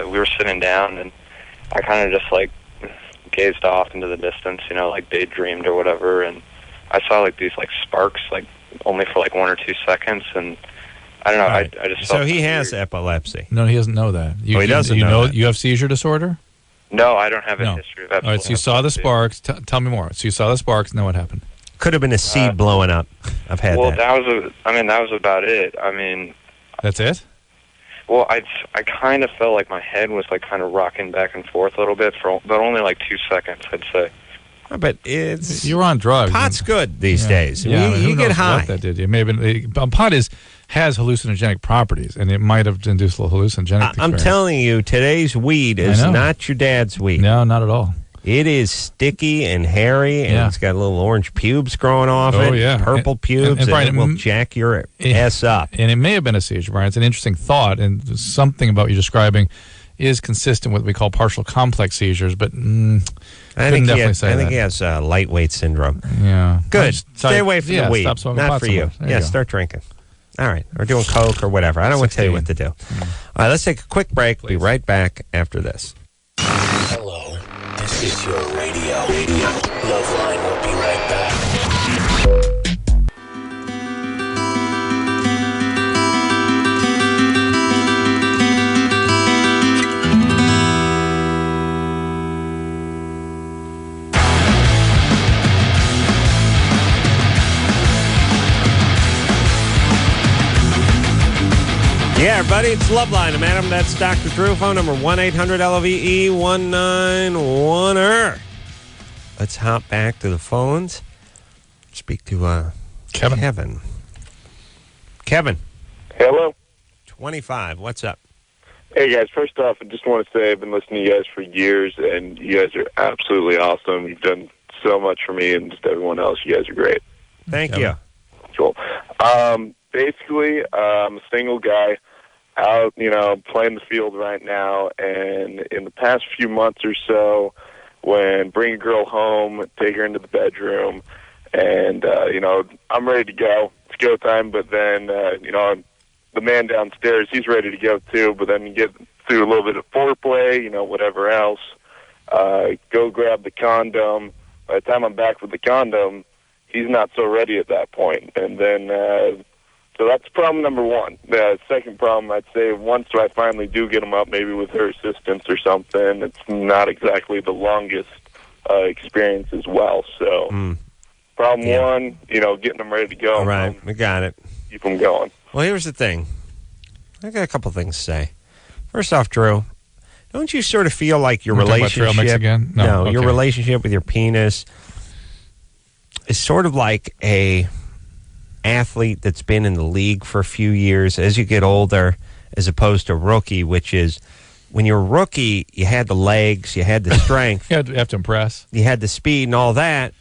we were sitting down, and I kind of just gazed off into the distance, daydreamed or whatever, and I saw these sparks, only for 1 or 2 seconds, and I don't know. Right. I just so he has epilepsy. No, he doesn't know that. He doesn't know that. You have seizure disorder? No, I don't have a history of epilepsy. All right, so you saw the sparks. Tell me more. So you saw the sparks, and then what happened? Could have been a seed blowing up. I've had that. Well, that was about it. I mean, that's it? Well, I kind of felt like my head was kind of rocking back and forth a little bit, but only 2 seconds, I'd say. But you're on drugs. Pot's good these days. Yeah, you get high. What that did? It may have been. Pot has hallucinogenic properties, and it might have induced a little hallucinogenic. I'm telling you, today's weed is not your dad's weed. No, not at all. It is sticky and hairy, and it's got little orange pubes growing off it. Oh, yeah. Purple pubes, and Brian, it will jack your ass up. And it may have been a seizure, Brian. It's an interesting thought, and something about you describing is consistent with what we call partial complex seizures, but I think he has lightweight syndrome. Yeah. Good. Stay away from the weed. Stop smoking Not pot for you. so much. Start drinking. All right. Or doing coke or whatever. I don't want to tell you what to do. All right, let's take a quick break. Please. Be right back after this. Hello. This is your radio. LoveLine will be right back. Yeah, everybody, it's LoveLine. I'm Adam. That's Dr. Drew. Phone number 1-800-LOVE-1910. Let's hop back to the phones. Speak to Kevin. Kevin. Hello. 25. What's up? Hey, guys. First off, I just want to say I've been listening to you guys for years, and you guys are absolutely awesome. You've done so much for me and just everyone else. You guys are great. Thank you. Cool. Basically, I'm a single guy out, playing the field right now, and in the past few months or so, when bring a girl home, take her into the bedroom, and, I'm ready to go. It's go time, but then, the man downstairs, he's ready to go too, but then you get through a little bit of foreplay, whatever else, go grab the condom. By the time I'm back with the condom, he's not so ready at that point, and then, so that's problem number one. The second problem, I'd say, once I finally do get him up, maybe with her assistance or something, it's not exactly the longest experience as well. So problem one, getting them ready to go. All right, we got it. Keep them going. Well, here's the thing. I got a couple things to say. First off, Drew, don't you sort of feel like your relationship... Trail mix again? No, okay. Your relationship with your penis is sort of like a athlete that's been in the league for a few years as you get older, as opposed to rookie, which is when you're a rookie, you had the legs, you had the strength. You have to impress. You had the speed and all that,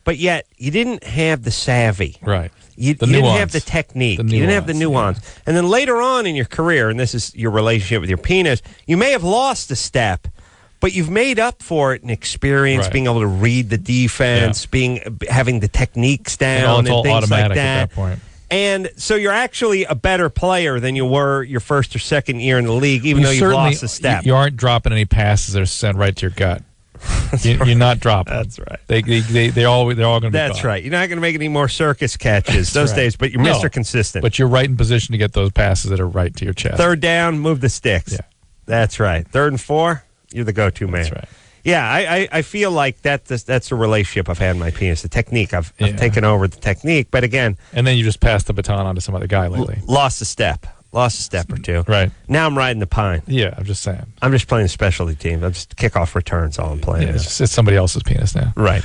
but yet you didn't have the savvy. Right. You didn't have the technique. You didn't have the nuance. Yeah. And then later on in your career, and this is your relationship with your penis, you may have lost a step, but you've made up for it in experience, being able to read the defense, having the techniques down, and things like that. At that point. And so you're actually a better player than you were your first or second year in the league, even though you've lost a step. You aren't dropping any passes that are sent right to your gut. You're not dropping. That's right. They're all going to be. That's right. You're not going to make any more circus catches those days, but you're Mr. Consistent. But you're right in position to get those passes that are right to your chest. Third down, move the sticks. Yeah, that's right. Third and 4. You're the go-to man. That's right. Yeah, I feel like that's a relationship I've had in my penis. The technique. I've taken over the technique, but again... And then you just passed the baton on to some other guy lately. Lost a step or two. Right. Now I'm riding the pine. Yeah, I'm just saying. I'm just playing the specialty team. I'm just kickoff returns all I'm playing. Yeah, it's somebody else's penis now. Right.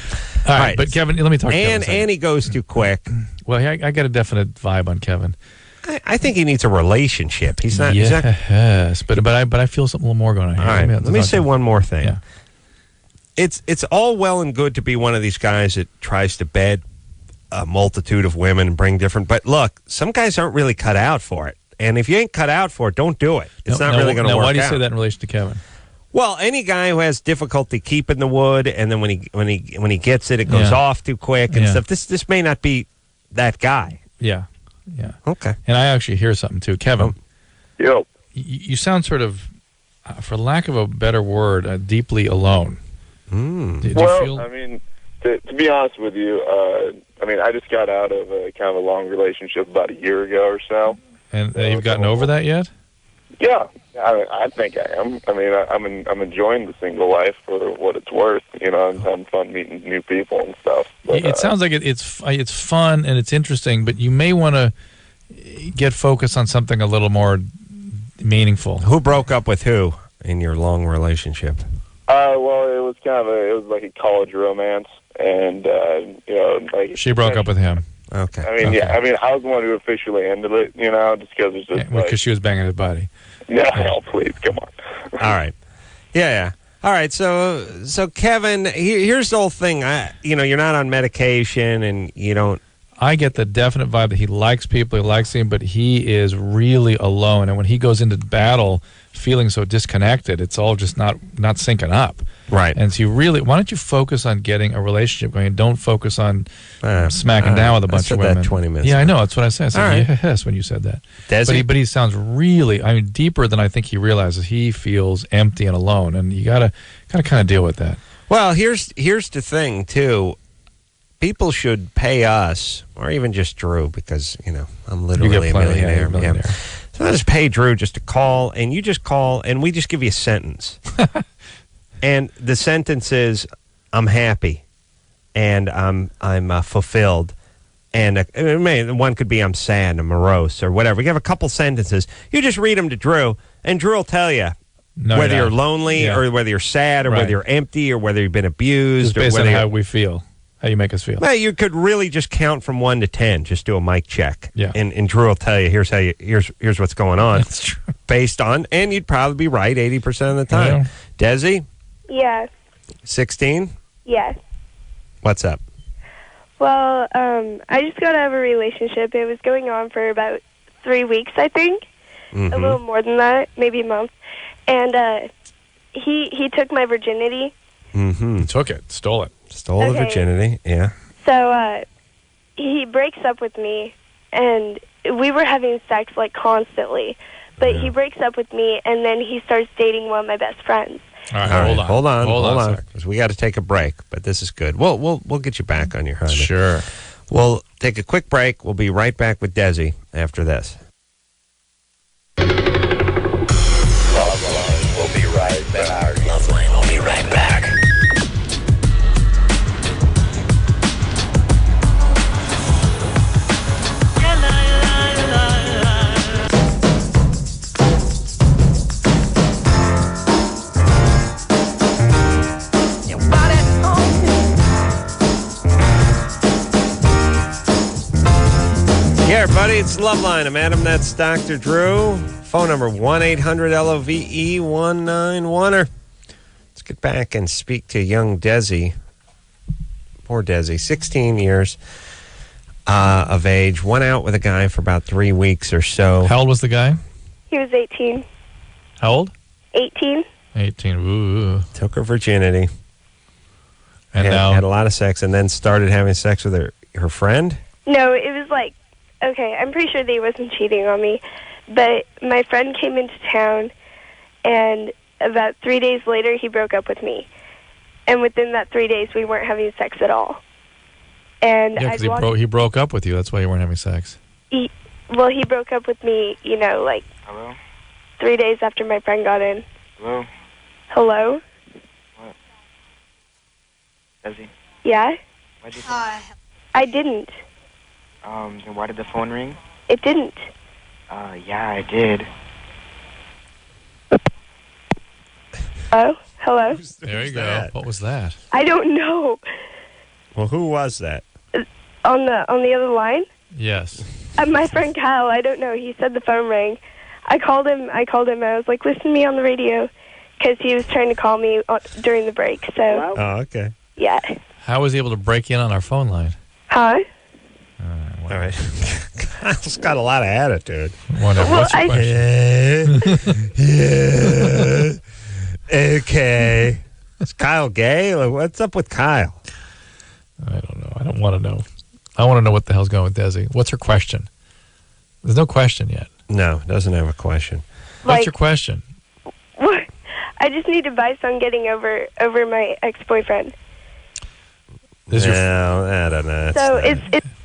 All right, but Kevin, let me talk to Kevin. And he goes too quick. Well, I got a definite vibe on Kevin. I think he needs a relationship. He's not. Yes, but I feel something a little more going on here. All right, let me say one more thing. Yeah. It's all well and good to be one of these guys that tries to bed a multitude of women and bring different. But look, some guys aren't really cut out for it. And if you ain't cut out for it, don't do it. It's not really going to work out. Why do you say that in relation to Kevin? Well, any guy who has difficulty keeping the wood, and then when he gets it, it goes off too quick and stuff. This may not be that guy. Yeah. Okay. And I actually hear something too, Kevin. Yo. You sound sort of, for lack of a better word, deeply alone. Mm. Do you feel... I mean, to be honest with you, I just got out of a kind of a long relationship about a year ago or so. And you've gotten over that yet? Yeah, I think I am. I mean, I'm enjoying the single life for what it's worth. I'm having fun meeting new people and stuff. But, it sounds like it's fun and it's interesting, but you may want to get focused on something a little more meaningful. Who broke up with who in your long relationship? Well, it was like a college romance, and she broke up with him. Okay. I was the one who officially ended it, just because it's just because she was banging his buddy. No, please, come on. All right. Yeah. All right, so Kevin, here's the whole thing. You're not on medication, and you don't. I get the definite vibe that he likes people, he likes them, but he is really alone. And when he goes into battle feeling so disconnected, it's all just not syncing up. Right. And so why don't you focus on getting a relationship going and don't focus on smacking down with a bunch of women. That 20 minutes Yeah, ago. I know. That's what I said. I said yes when you said that. But he sounds really, deeper than I think he realizes. He feels empty and alone, and you gotta kind of deal with that. Well, here's the thing, too. People should pay us, or even just Drew, because, I'm literally a millionaire. Yeah. So I just pay Drew just to call, and you just call, and we just give you a sentence. And the sentence is, I'm happy, and I'm fulfilled. And one could be, I'm sad, I'm morose, or whatever. We have a couple sentences. You just read them to Drew, and Drew will tell you. Whether you're lonely, or whether you're sad, or whether you're empty, or whether you've been abused. Just based or on how we feel. How you make us feel? Well, you could really just count from 1 to 10. Just do a mic check. Yeah. And Drew will tell you, here's what's going on. That's true. Based on, and you'd probably be right 80% of the time. Yeah. Desi? Yeah. 16? Yeah. What's up? Well, I just got out of a relationship. It was going on for about 3 weeks, I think. Mm-hmm. A little more than that, maybe a month. And he took my virginity. Mm-hmm. He took it. Stole it. Stole the virginity, yeah. So he breaks up with me, and we were having sex, constantly. But he breaks up with me, and then he starts dating one of my best friends. All right, hold on. Because we got to take a break, but this is good. We'll get you back on your honey. Sure. We'll take a quick break. We'll be right back with Desi after this. LoveLine will be right back. LoveLine will be right back. Yeah, everybody, it's LoveLine. I'm Adam. That's Dr. Drew. Phone number 1-800-LOVE-191. Let's get back and speak to young Desi. Poor Desi, 16 years of age. Went out with a guy for about 3 weeks or so. How old was the guy? He was 18. How old? 18. 18. Ooh. Took her virginity. And now had a lot of sex, and then started having sex with her friend? No, it was okay, I'm pretty sure that he wasn't cheating on me, but my friend came into town, and about 3 days later, he broke up with me. And within that 3 days, we weren't having sex at all. And yeah, because he broke up with you. That's why you weren't having sex. He broke up with me, Hello? 3 days after my friend got in. Hello? Hello? What? Desi? Yeah? Why'd you I didn't. Then why did the phone ring? It didn't. Yeah, I did. Oh, hello? There you go. What was that? I don't know. Well, who was that? On the other line? Yes. My friend Kyle. I don't know. He said the phone rang. I called him. I was like, listen to me on the radio, because he was trying to call me during the break. So. Oh, okay. Yeah. How was he able to break in on our phone line? Huh? All right. Kyle's got a lot of attitude. Whatever. What's your question? Yeah. Okay. Is Kyle gay? What's up with Kyle? I don't know. I don't want to know. I want to know what the hell's going with Desi. What's her question? There's no question yet. No, doesn't have a question. What's your question? What? I just need advice on getting over my ex-boyfriend. No, I don't know.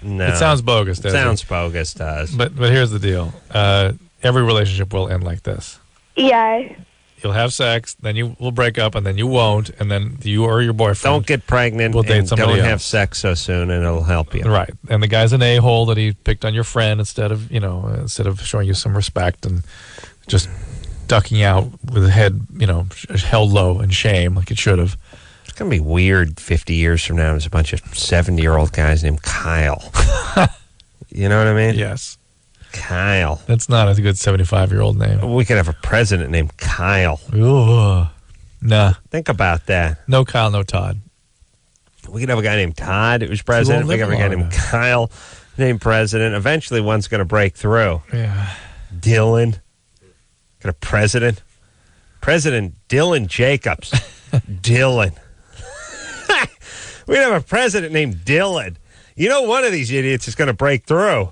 No. It sounds bogus, Desi. It sounds bogus to us. But here's the deal. Every relationship will end like this. Yeah. You'll have sex, then you will break up, and then you won't, and then you or your boyfriend don't get pregnant. Will date somebody don't else. have sex so soon, and it'll help you. Right. And the guy's an a-hole that he picked on your friend instead of showing you some respect and just ducking out with the head, held low in shame like it should have. It's going to be weird 50 years from now. There's a bunch of 70-year-old guys named Kyle. You know what I mean? Yes. Kyle. That's not a good 75-year-old name. We could have a president named Kyle. Ooh. Nah. Think about that. No Kyle, no Todd. We could have a guy named Todd who's president. We could have a guy named Kyle named president. Eventually, one's going to break through. Yeah. Dylan. Got a president. President Dylan Jacobs. Dylan. We have a president named Dylan. You know, one of these idiots is going to break through.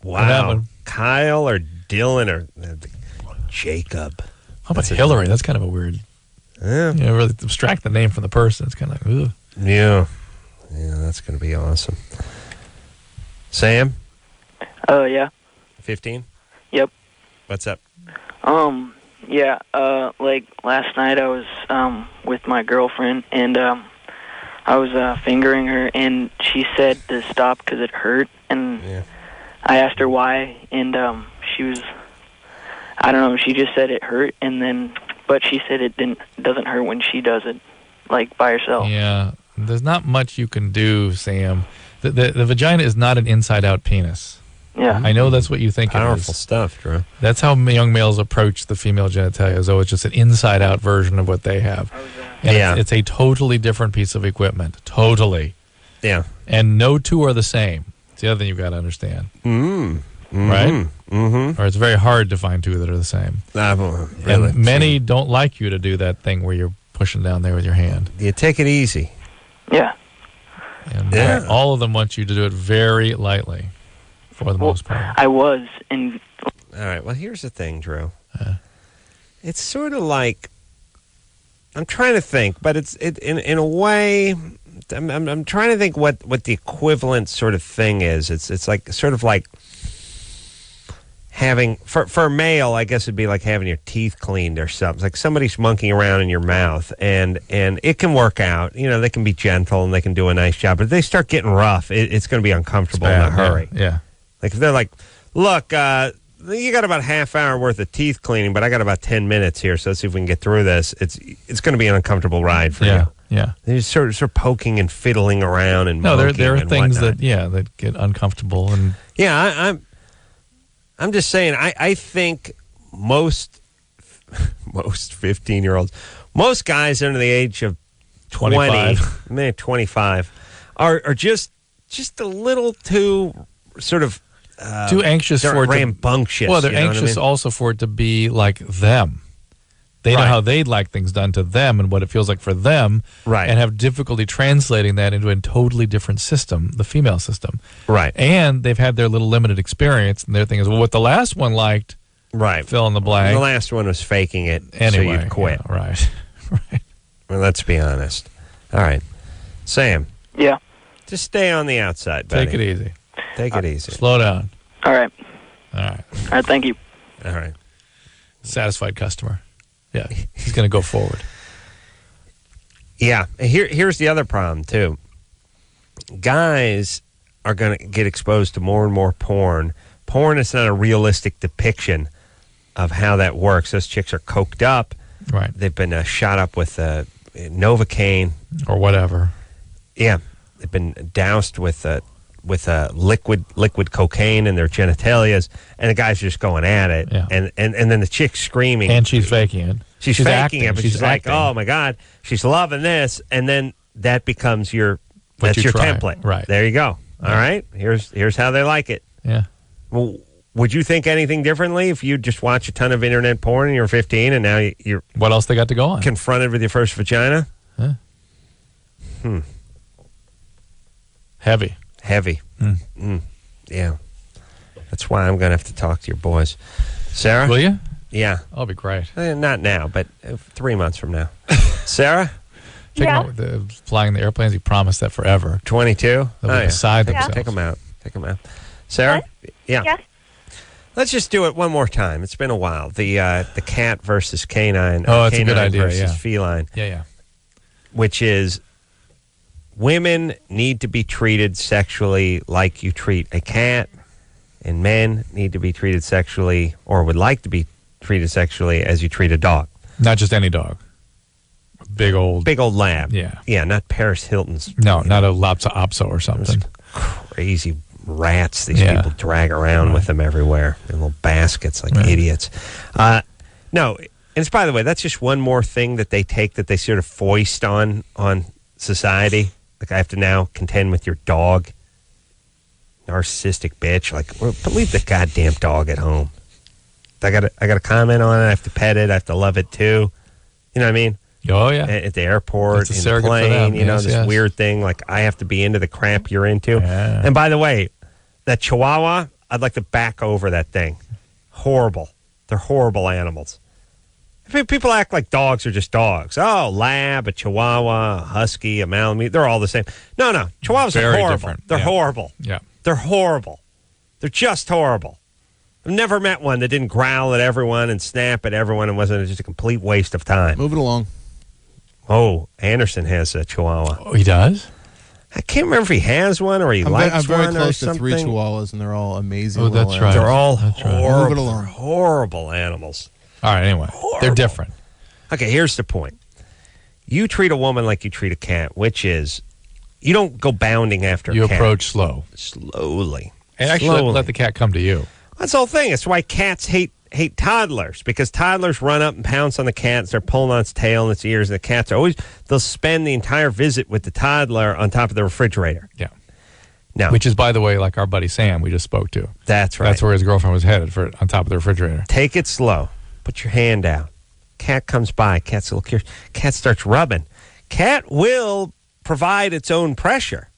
Wow. Kyle or Dylan or Jacob. How about Hillary? That's kind of a weird. Yeah. You know, really abstract the name from the person. It's kind of like, ugh. Yeah. Yeah, that's going to be awesome. Sam? Yeah. 15? Yep. What's up? Yeah, like last night I was with my girlfriend and I was fingering her and she said to stop because it hurt, and I asked her why, and she was, I don't know, she just said it hurt, and then but she said it doesn't hurt when she does it, like by herself. Yeah, there's not much you can do, Sam. The vagina is not an inside-out penis. Yeah. I know that's what you think it is. Powerful stuff, Drew. That's how young males approach the female genitalia, as though it's just an inside-out version of what they have. And it's a totally different piece of equipment. Totally. Yeah. And no two are the same. It's the other thing you've got to understand. Mm-hmm. Right? Mm-hmm. Or it's very hard to find two that are the same. Really? And many don't like you to do that thing where you're pushing down there with your hand. You take it easy. Yeah. And all of them want you to do it very lightly, for the most part. I was. And all right. Well, here's the thing, Drew. It's sort of like, I'm trying to think, but it's in a way. I'm trying to think what the equivalent sort of thing is. It's like sort of like having for a male, I guess it'd be like having your teeth cleaned or something. It's like somebody's monkeying around in your mouth, and it can work out. You know, they can be gentle and they can do a nice job, but if they start getting rough, it's going to be uncomfortable in a hurry. Yeah. Like if they're like, look, you got about a half hour worth of teeth cleaning, but I got about 10 minutes here, so let's see if we can get through this. It's going to be an uncomfortable ride for you. Yeah. They're just sort of poking and fiddling around and no, there are and things whatnot. that get uncomfortable and I'm just saying. I think most 15-year-olds, most guys under the age of 25, maybe 25, are just a little too sort of too anxious for it, rambunctious. Well, they're anxious also for it to be like them. They know how they'd like things done to them and what it feels like for them, and have difficulty translating that into a totally different system, the female system. Right. And they've had their little limited experience, and their thing is, well, what the last one liked, fill in the blank. The last one was faking it, anyway, so you'd quit. Yeah, right. Well, let's be honest. All right. Sam. Yeah. Just stay on the outside, buddy. Take it easy. Take it easy. Slow down. All right. All right. All right, thank you. All right. Satisfied customer. Yeah, he's going to go forward. Yeah. Here's the other problem, too. Guys are going to get exposed to more and more porn. Porn is not a realistic depiction of how that works. Those chicks are coked up. Right. They've been shot up with Novocaine. Or whatever. Yeah. They've been doused with liquid cocaine in their genitalias, and the guys are just going at it. Yeah. And then the chick's screaming. And she's faking it. She's faking acting. it, but she's like, oh, my God, she's loving this. And then that becomes your template. Right. There you go. All right. Here's how they like it. Yeah. Well, would you think anything differently if you just watch a ton of internet porn and you're 15 and now you're... What else they got to go on? Confronted with your first vagina? Huh? Heavy. Yeah. That's why I'm going to have to talk to your boys. Sarah? Will you? Yeah. That'll be great. Not now, but 3 months from now. Sarah? Take them out, flying the airplanes, he promised that forever. 22? They'll be beside themselves. Take them out. Sarah? What? Yeah. Yes. Let's just do it one more time. It's been a while. The cat versus canine. Oh, that's a good idea, versus feline. Yeah. Which is, women need to be treated sexually like you treat a cat, and men need to be treated sexually, or would like to be treated sexually as you treat a dog. Not just any dog. Big old lab. Yeah. Yeah, not Paris Hilton's. No, not a Lhasa Apso or something. Crazy rats these people drag around with them everywhere in little baskets like idiots. No, And it's, by the way, that's just one more thing that they take that they sort of foist on society. Like, I have to now contend with your dog. Narcissistic bitch. Like, well, leave the goddamn dog at home. I got to comment on it. I have to pet it. I have to love it too. You know what I mean? Oh yeah. At the airport, in the plane, this weird thing. Like, I have to be into the crap you're into. Yeah. And by the way, that Chihuahua, I'd like to back over that thing. Horrible. They're horrible animals. People act like dogs are just dogs. Oh, lab, a Chihuahua, a husky, a Malamute, they're all the same. No. Chihuahuas are horrible. Different. They're horrible. Yeah. They're horrible. They're just horrible. I've never met one that didn't growl at everyone and snap at everyone and wasn't just a complete waste of time. Move it along. Oh, Anderson has a Chihuahua. Oh, he does? I can't remember if he has one or he likes I'm very one close or to 3 something. Chihuahuas, and they're all amazing. Oh, that's right. They're all Move it along. horrible animals. All right, anyway. Horrible. They're different. Okay, here's the point. You treat a woman like you treat a cat, which is you don't go bounding after a cat. You approach slow. Slowly. And actually let the cat come to you. That's the whole thing. That's why cats hate toddlers, because toddlers run up and pounce on the cat and start pulling on its tail and its ears, and the cats are always, they'll spend the entire visit with the toddler on top of the refrigerator. Yeah. Now, which is, by the way, like our buddy Sam we just spoke to. That's right. That's where his girlfriend was headed, on top of the refrigerator. Take it slow. Put your hand out. Cat comes by. Cat's a little curious. Cat starts rubbing. Cat will provide its own pressure.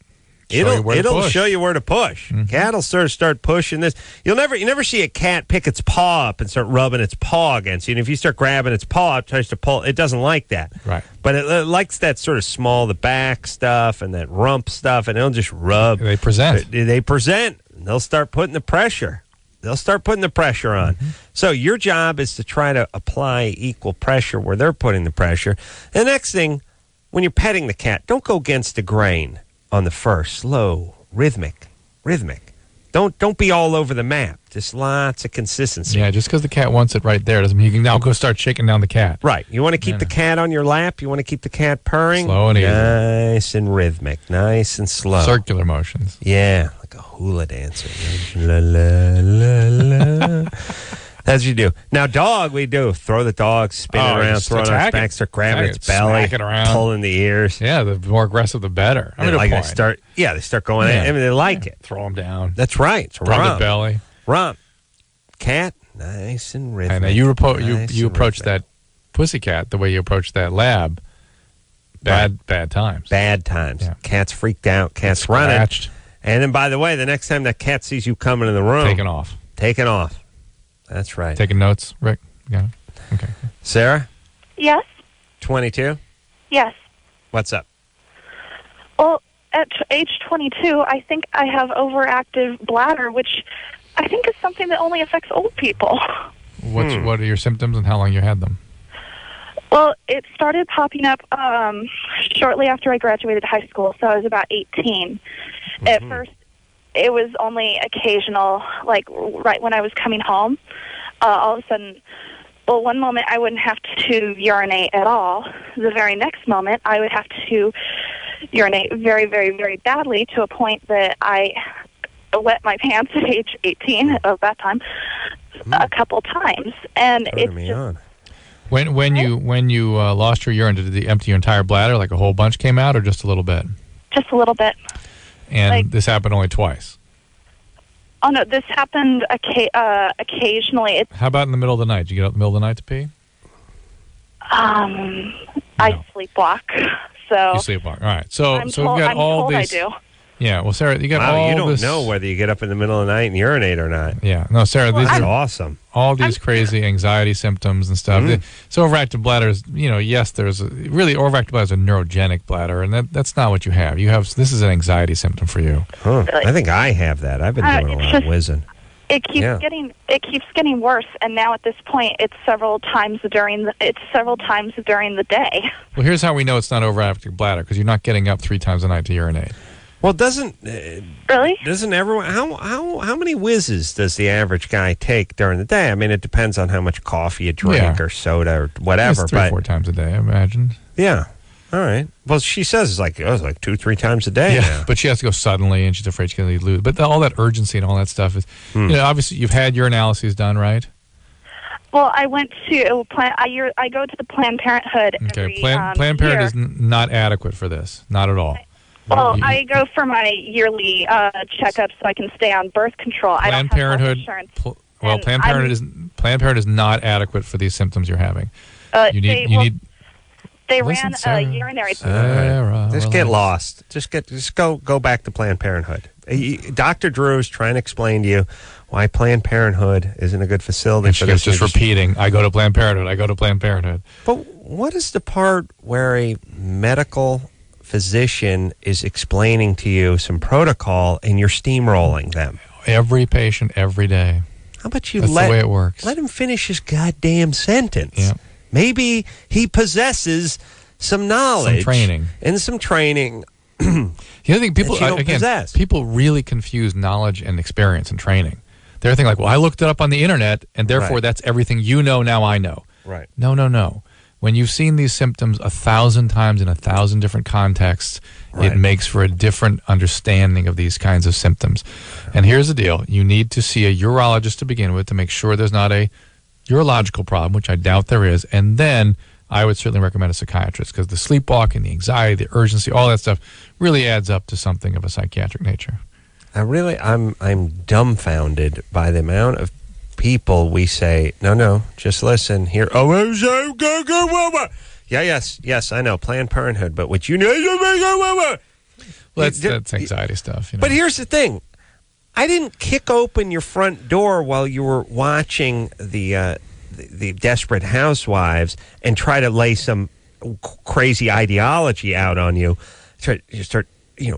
It'll show you where to push. Mm-hmm. Cat will start pushing this. You never see a cat pick its paw up and start rubbing its paw against you. And if you start grabbing its paw, it tries to pull. It doesn't like that. Right. But it likes that sort of the back stuff and that rump stuff, and it'll just rub. They present. They present. They'll start putting the pressure. They'll start putting the pressure on. Mm-hmm. So your job is to try to apply equal pressure where they're putting the pressure. The next thing, when you're petting the cat, don't go against the grain on the fur. Slow, rhythmic. Don't be all over the map. Just lots of consistency. Yeah, just because the cat wants it right there doesn't mean you can now go start shaking down the cat. Right. You want to keep the cat on your lap. You want to keep the cat purring. Slow and easy. Nice and rhythmic. Nice and slow. Circular motions. Yeah, like a hula dancer. La, la, la, la. That's what you do. Now, dog, we do. Throw the dog, spin it around, throw it on its back, start grabbing its belly, smack it around, pulling the ears. Yeah, the more aggressive, the better. I mean, they start going. Yeah. I mean, they like it. Throw them down. That's right. It's rub the belly. Rump. Cat, nice and rhythmic. And you approach that pussycat the way you approach that lab. Bad times. Bad times. Yeah. Cat's freaked out. Cat's running. And then, by the way, the next time that cat sees you coming in the room, taking off. That's right. Taking notes, Rick? Yeah. Okay. Sarah? Yes. 22? Yes. What's up? Well, at age 22, I think I have overactive bladder, which I think is something that only affects old people. What are your symptoms and how long you had them? Well, it started popping up shortly after I graduated high school, so I was about 18. Mm-hmm. At first, it was only occasional, like right when I was coming home. All of a sudden, one moment I wouldn't have to urinate at all. The very next moment, I would have to urinate very, very, very badly to a point that I wet my pants at age 18 of that time a couple times. And it's just... When you lost your urine, did you empty your entire bladder, like a whole bunch came out, or just a little bit? Just a little bit. And this happened only twice? Oh, no, this happened occasionally. How about in the middle of the night? Did you get up in the middle of the night to pee? I sleepwalk. So you sleepwalk. All right. So we've got all these. I do. Yeah. Well, Sarah, you got all you don't this. know whether you get up in the middle of the night and urinate or not. Yeah. No, Sarah, these are awesome. All these crazy anxiety symptoms and stuff. Mm-hmm. So overactive bladder is, yes, really overactive bladder is a neurogenic bladder, and that's not what you have. This is an anxiety symptom for you. Huh. Really? I think I have that. I've been doing a lot of whizzing. It keeps getting worse, and now at this point, it's several times during the day. Well, here's how we know it's not overactive bladder, because you're not getting up 3 times a night to urinate. Well, really? Doesn't everyone? How many whizzes does the average guy take during the day? I mean, it depends on how much coffee you drink or soda or whatever. It's 3-4 times a day, I imagine. Yeah. All right. Well, she says it's like 2-3 times a day. Yeah, now. But she has to go suddenly, and she's afraid she's going to lose. But all that urgency and all that stuff is, obviously you've had your analyses done, right? Well, I went to I go to the Planned Parenthood. Okay, Planned Parenthood is not adequate for this. Not at all. Well, I go for my yearly checkup so I can stay on birth control. I don't have health insurance. Planned Parenthood is not adequate for these symptoms you're having. You need. They ran a urinary. Just get lost. Just go back to Planned Parenthood. Dr. Drew is trying to explain to you why Planned Parenthood isn't a good facility. And she was just repeating, I go to Planned Parenthood, I go to Planned Parenthood. But what is the part where a medical physician is explaining to you some protocol and you're steamrolling them? Every patient, every day. How about you That's the way it works. Let him finish his goddamn sentence. Yeah. Maybe he possesses some knowledge. Some training. The other thing, people really confuse knowledge and experience and training. They're thinking like, well, I looked it up on the internet, and therefore that's everything you know now I know. Right. No. When you've seen these symptoms 1,000 times in 1,000 different contexts, it makes for a different understanding of these kinds of symptoms. And here's the deal. You need to see a urologist to begin with to make sure there's not a urological problem, which I doubt there is, and then I would certainly recommend a psychiatrist because the sleepwalking, the anxiety, the urgency, all that stuff really adds up to something of a psychiatric nature. I'm dumbfounded by the amount of people we say, no, just listen here. Yes, I know, Planned Parenthood, but what you know, that's anxiety stuff. But here's the thing. I didn't kick open your front door while you were watching the Desperate Housewives and try to lay some crazy ideology out on you. Start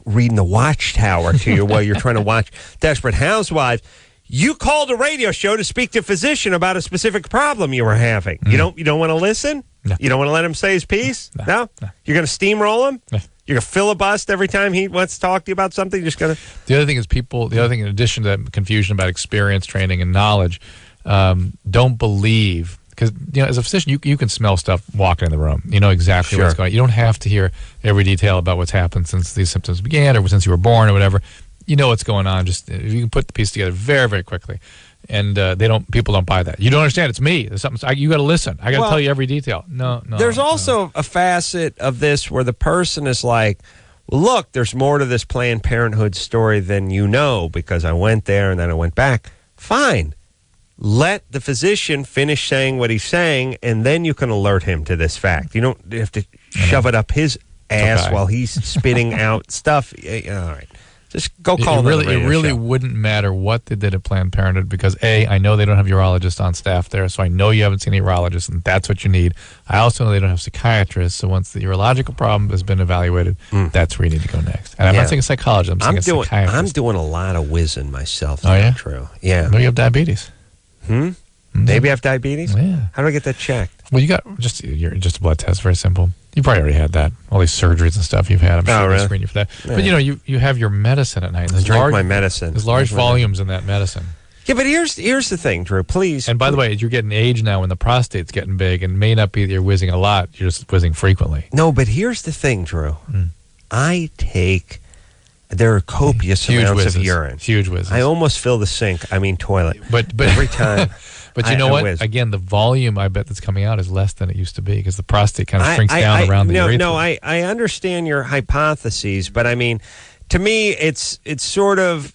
reading the Watchtower to you while you're trying to watch Desperate Housewives. You called a radio show to speak to a physician about a specific problem you were having. You don't want to listen? No. You don't want to let him say his piece? No? You're going to steamroll him? No. You're going to filibuster every time he wants to talk to you about something? You're just going to... The other thing is in addition to that confusion about experience, training, and knowledge, don't believe, because as a physician, you can smell stuff walking in the room. You know exactly what's going on. You don't have to hear every detail about what's happened since these symptoms began or since you were born or whatever. You know what's going on. Just you can put the piece together very, very quickly, and people don't buy that. You don't understand. It's me. There's something. You got to listen. I got to tell you every detail. No. There's also a facet of this where the person is like, well, look, there's more to this Planned Parenthood story than you know because I went there and then I went back. Fine. Let the physician finish saying what he's saying, and then you can alert him to this fact. You don't have to shove it up his ass while he's spitting out stuff. All right. Just go call it. It really wouldn't matter what they did at Planned Parenthood because, A, I know they don't have urologists on staff there, so I know you haven't seen a urologist, and that's what you need. I also know they don't have psychiatrists, so once the urological problem has been evaluated, that's where you need to go next. And I'm not saying a psychologist, I'm saying a psychiatrist. I'm doing a lot of whizzing myself. Oh, yeah? True. Yeah. No, you have diabetes. Maybe I have diabetes? Yeah. How do I get that checked? Well, you got just a blood test, very simple. You probably already had that. All these surgeries and stuff you've had. I'm sure they screen you for that. Yeah. But you have your medicine at night. I drink my medicine. There's large volumes in that medicine. Yeah, but here's the thing, Drew. Please. And by the way, you're getting age now when the prostate's getting big, and may not be that you're whizzing a lot. You're just whizzing frequently. No, but here's the thing, Drew. There are copious amounts of urine. Huge whizzes. I almost fill the sink. Toilet. But every time. But you know what? Whiz. Again, the volume I bet that's coming out is less than it used to be because the prostate kind of shrinks down around the urethra. No, I understand your hypotheses, but to me, it's sort of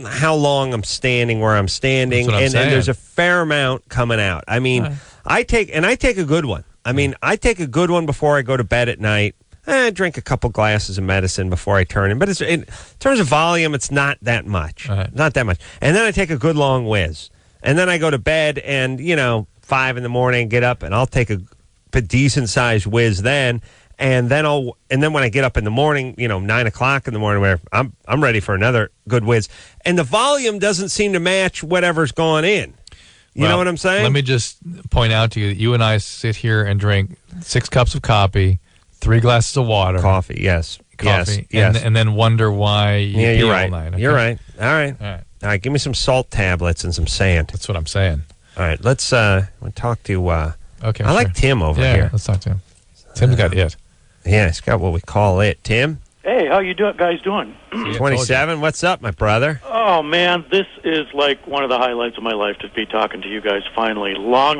how long I'm standing where I'm standing, and there's a fair amount coming out. I take a good one. I take a good one before I go to bed at night. I drink a couple glasses of medicine before I turn in, but in terms of volume, it's not that much. Not that much. And then I take a good long whiz. And then I go to bed and, 5 in the morning, get up, and I'll take a decent-sized whiz then. And then when I get up in the morning, 9 o'clock in the morning, where I'm ready for another good whiz. And the volume doesn't seem to match whatever's gone in. You know what I'm saying? Let me just point out to you that you and I sit here and drink 6 cups of coffee, 3 glasses of water. Coffee, yes. Yes. And then wonder why you pee you're right. all night. Okay? You're right. All right, give me some salt tablets and some sand. That's what I'm saying. All right, let's talk to... I like Tim over here. Let's talk to him. Tim's got it. Yeah, he's got what we call it. Tim? Hey, how you guys doing? 27. What's up, my brother? Oh, man, this is like one of the highlights of my life to be talking to you guys finally. Long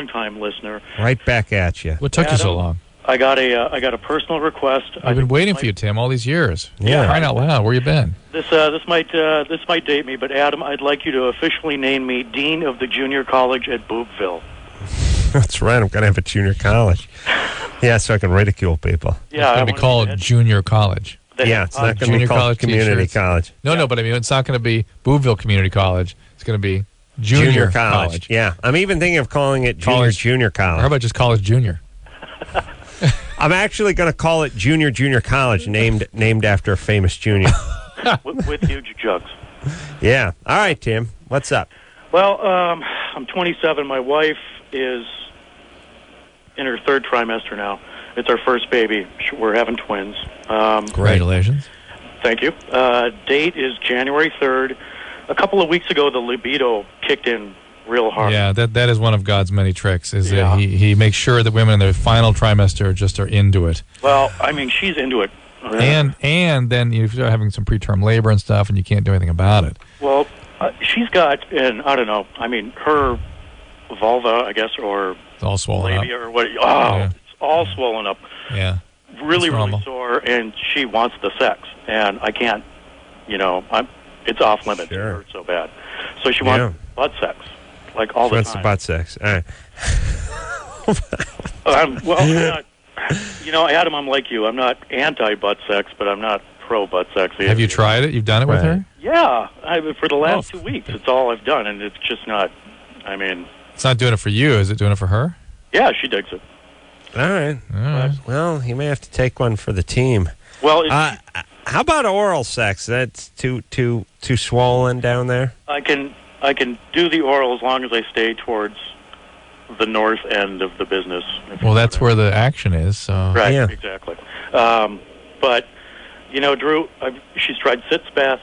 time listener. Right back at you. What took you so long? I got a personal request. I've been waiting for you, Tim, all these years. Yeah. Crying out loud. Where you been? This might date me, but Adam, I'd like you to officially name me Dean of the Junior College at Boobville. That's right. I'm going to have a junior college. Yeah, so I can ridicule people. Yeah, it's going to be called junior college. Yeah, it's not going to be called community college. No, but I mean, it's not going to be Boobville Community College. It's going to be junior college. Yeah, I'm even thinking of calling it junior college. Or how about just college junior? I'm actually going to call it junior college, named after a famous junior. with huge jugs. Yeah. All right, Tim. What's up? Well, I'm 27. My wife is in her third trimester now. It's our first baby. We're having twins. Congratulations. Thank you. Date is January 3rd. A couple of weeks ago, the libido kicked in real hard. Yeah, that is one of God's many tricks, is that he makes sure that women in their final trimester just are into it. Well, I mean, she's into it. And then you're having some preterm labor and stuff, and you can't do anything about it. Well, she's got, and I don't know, I mean, her vulva, I guess, or it's all swollen labia up. Or what? Oh, it's all swollen up. Yeah. Really sore, and she wants the sex, and I can't, it's off limits. Sure. It hurts so bad. So she wants butt sex, like all the time. She wants the butt sex. All right. Adam, I'm like you. I'm not anti-butt sex, but I'm not pro-butt sex either. Have you tried it? You've done it with her? Yeah. For the last 2 weeks, it's all I've done, and it's just not, It's not doing it for you. Is it doing it for her? Yeah, she digs it. All right. Well, you may have to take one for the team. Well, how about oral sex? That's too swollen down there? I can do the oral as long as I stay towards the north end of the business. Well, that's where the action is. So. Right, exactly. But, Drew, she's tried sitz baths.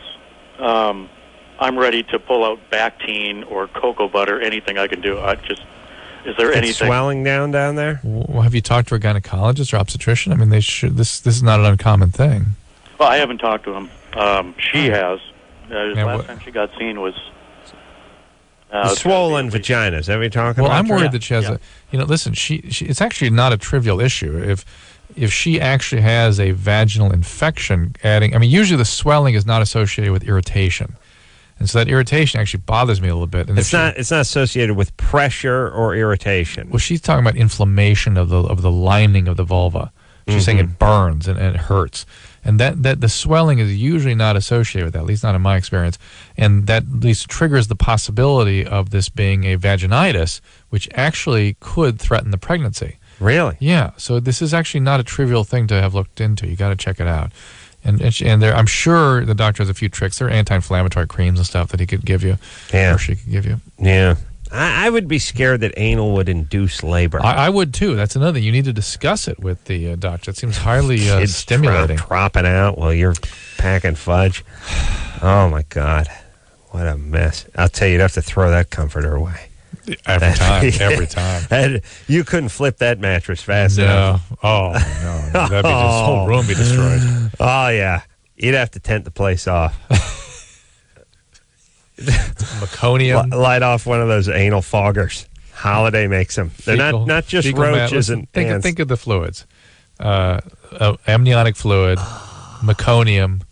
I'm ready to pull out Bactine or cocoa butter, anything I can do. Is there anything swelling down there? Well, have you talked to a gynecologist or obstetrician? I mean, they should. This is not an uncommon thing. Well, I haven't talked to him. She has. Last time she got seen was swollen vaginas. Have you talked about? Well, I'm worried that she has a. Listen, she. It's actually not a trivial issue. If she actually has a vaginal infection, usually the swelling is not associated with irritation. And so that irritation actually bothers me a little bit. And it's not associated with pressure or irritation. Well, she's talking about inflammation of the lining of the vulva. She's saying it burns and it hurts. And that the swelling is usually not associated with that, at least not in my experience. And that at least triggers the possibility of this being a vaginitis, which actually could threaten the pregnancy. Really? Yeah. So this is actually not a trivial thing to have looked into. You got to check it out. And there, I'm sure the doctor has a few tricks. There are anti-inflammatory creams and stuff that he could give you. Yeah. Or she could give you. Yeah. I would be scared that anal would induce labor. I would too. That's another thing. You need to discuss it with the doctor. It seems highly stimulating. Dropping out while you're packing fudge. Oh, my God. What a mess. I'll tell you, you'd have to throw that comforter away. Every time. You couldn't flip that mattress fast enough. Oh, no. That'd be this whole room be destroyed. Oh, yeah. You'd have to tent the place off. Meconium. Light off one of those anal foggers. Holiday makes them. They're not just roaches and ants. Think of the fluids. Amniotic fluid, meconium,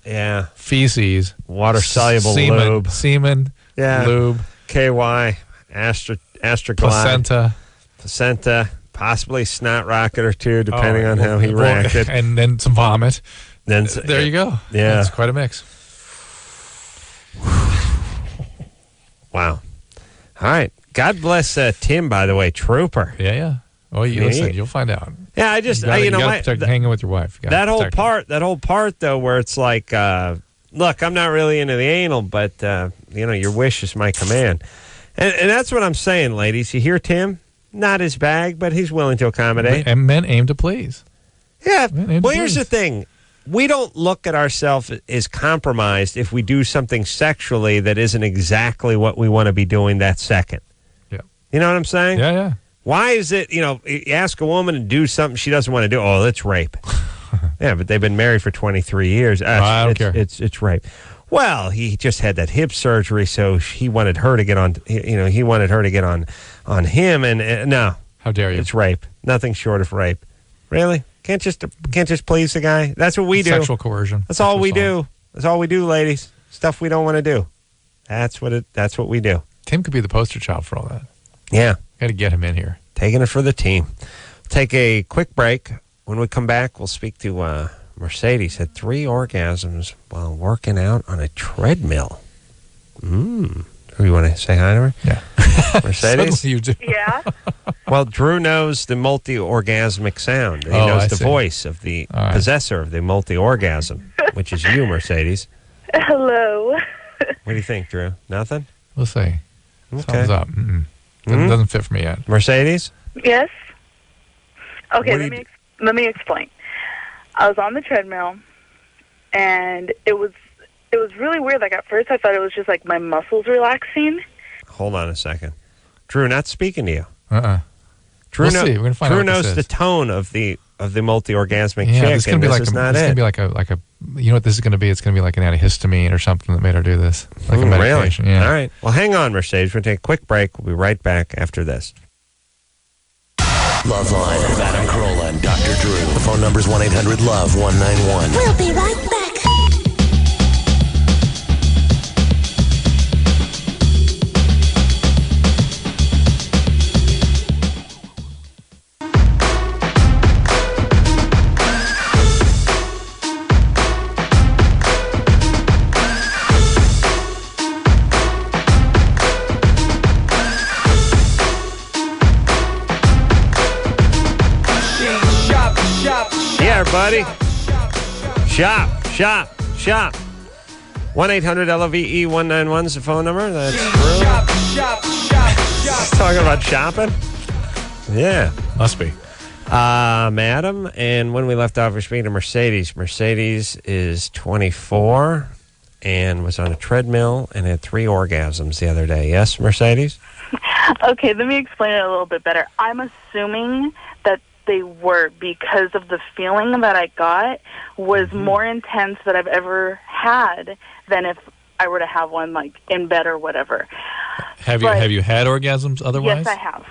feces, water-soluble lube. Semen, lube. KY, Astroglide. Placenta, possibly snot rocket or two, depending on how he reacted. And then some vomit. There you go. Yeah. It's quite a mix. Wow. All right. God bless Tim, by the way, trooper. Yeah. Oh, listen, you'll find out. Yeah, I just, you gotta protect hanging with your wife. That whole part, though, where it's like, look, I'm not really into the anal, but, your wish is my command. And that's what I'm saying, ladies. You hear Tim? Not his bag, but he's willing to accommodate. And men aim to please. Yeah. Well, here's the thing. We don't look at ourselves as compromised if we do something sexually that isn't exactly what we want to be doing that second. Yeah. You know what I'm saying? Yeah. Why is it, you ask a woman to do something she doesn't want to do. Oh, that's rape. Yeah, but they've been married for 23 years. I don't care. It's rape. Well, he just had that hip surgery, so he wanted her to get on. He wanted her to get on him, and no. How dare you? It's rape. Nothing short of rape. Really? Can't just please the guy. That's what we do. Sexual coercion. That's all we do. That's all we do, ladies. Stuff we don't want to do. That's what we do. Tim could be the poster child for all that. Yeah. Got to get him in here. Taking it for the team. Take a quick break. When we come back, we'll speak to Mercedes. Had 3 orgasms while working out on a treadmill. You want to say hi to her? Yeah. Mercedes? You do. Yeah. Well, Drew knows the multi-orgasmic sound. He knows the voice of the possessor of the multi-orgasm, which is you, Mercedes. Hello. What do you think, Drew? Nothing? We'll see. Okay. Thumbs up. Doesn't fit for me yet. Mercedes? Yes. Okay, What let me explain. I was on the treadmill, and it was really weird. Like at first, I thought it was just like my muscles relaxing. Hold on a second. Drew, not speaking to you. Drew, we'll see. We're gonna find out Drew what this knows the is. tone of the This multi-orgasmic chick, is gonna and be this like is a, not it's it. gonna be like a. You know what this is gonna be? It's gonna be like an antihistamine or something that made her do this, like a medication. Really? Yeah. All right. Well, hang on, Mercedes. We're going to take a quick break. We'll be right back after this. LoveLine with Adam Carolla and Dr. Drew. The phone number's 1-800-LOVE-191. We'll be right back. Yeah, everybody. Shop. 1-800-LOVE-191 is the phone number. That's Drew. Talking about shopping? Yeah. Must be. Madam, and when we left off, we're speaking to Mercedes. Mercedes is 24 and was on a treadmill and had 3 orgasms the other day. Yes, Mercedes? Okay, let me explain it a little bit better. I'm assuming that they were because of the feeling that I got was more intense that I've ever had than if I were to have one like in bed or whatever. Have you had orgasms otherwise? Yes, I have.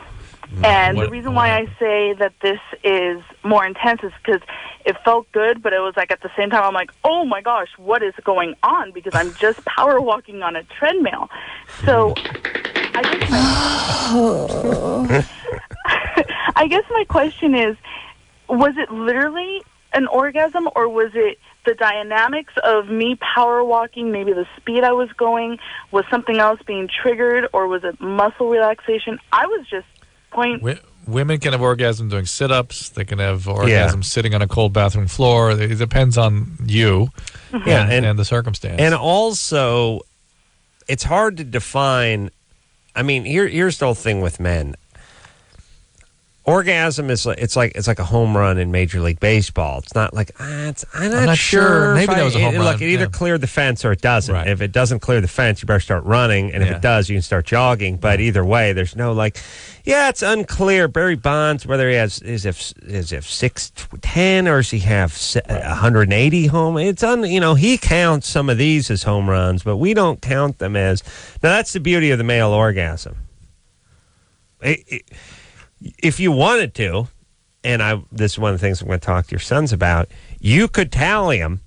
And the reason why I say that this is more intense is because it felt good, but it was like at the same time I'm like, oh my gosh, what is going on? Because I'm just power walking on a treadmill. So I guess my question is, was it literally an orgasm, or was it the dynamics of me power walking, maybe the speed I was going, was something else being triggered, or was it muscle relaxation? I was just Women can have orgasm doing sit-ups. They can have orgasm sitting on a cold bathroom floor. It depends on you and the circumstance. And also, it's hard to define. I mean, here's the whole thing with men. Orgasm is like a home run in Major League Baseball. It's not like I'm not sure. Maybe that was a home run. Look, it either cleared the fence or it doesn't. Right. If it doesn't clear the fence, you better start running, and if it does, you can start jogging. But either way, there's no it's unclear. Barry Bonds, whether he has is if 610 or does he have 180 home? It's he counts some of these as home runs, but we don't count them as. Now that's the beauty of the male orgasm. If you wanted to, and this is one of the things I'm going to talk to your sons about, you could tally them,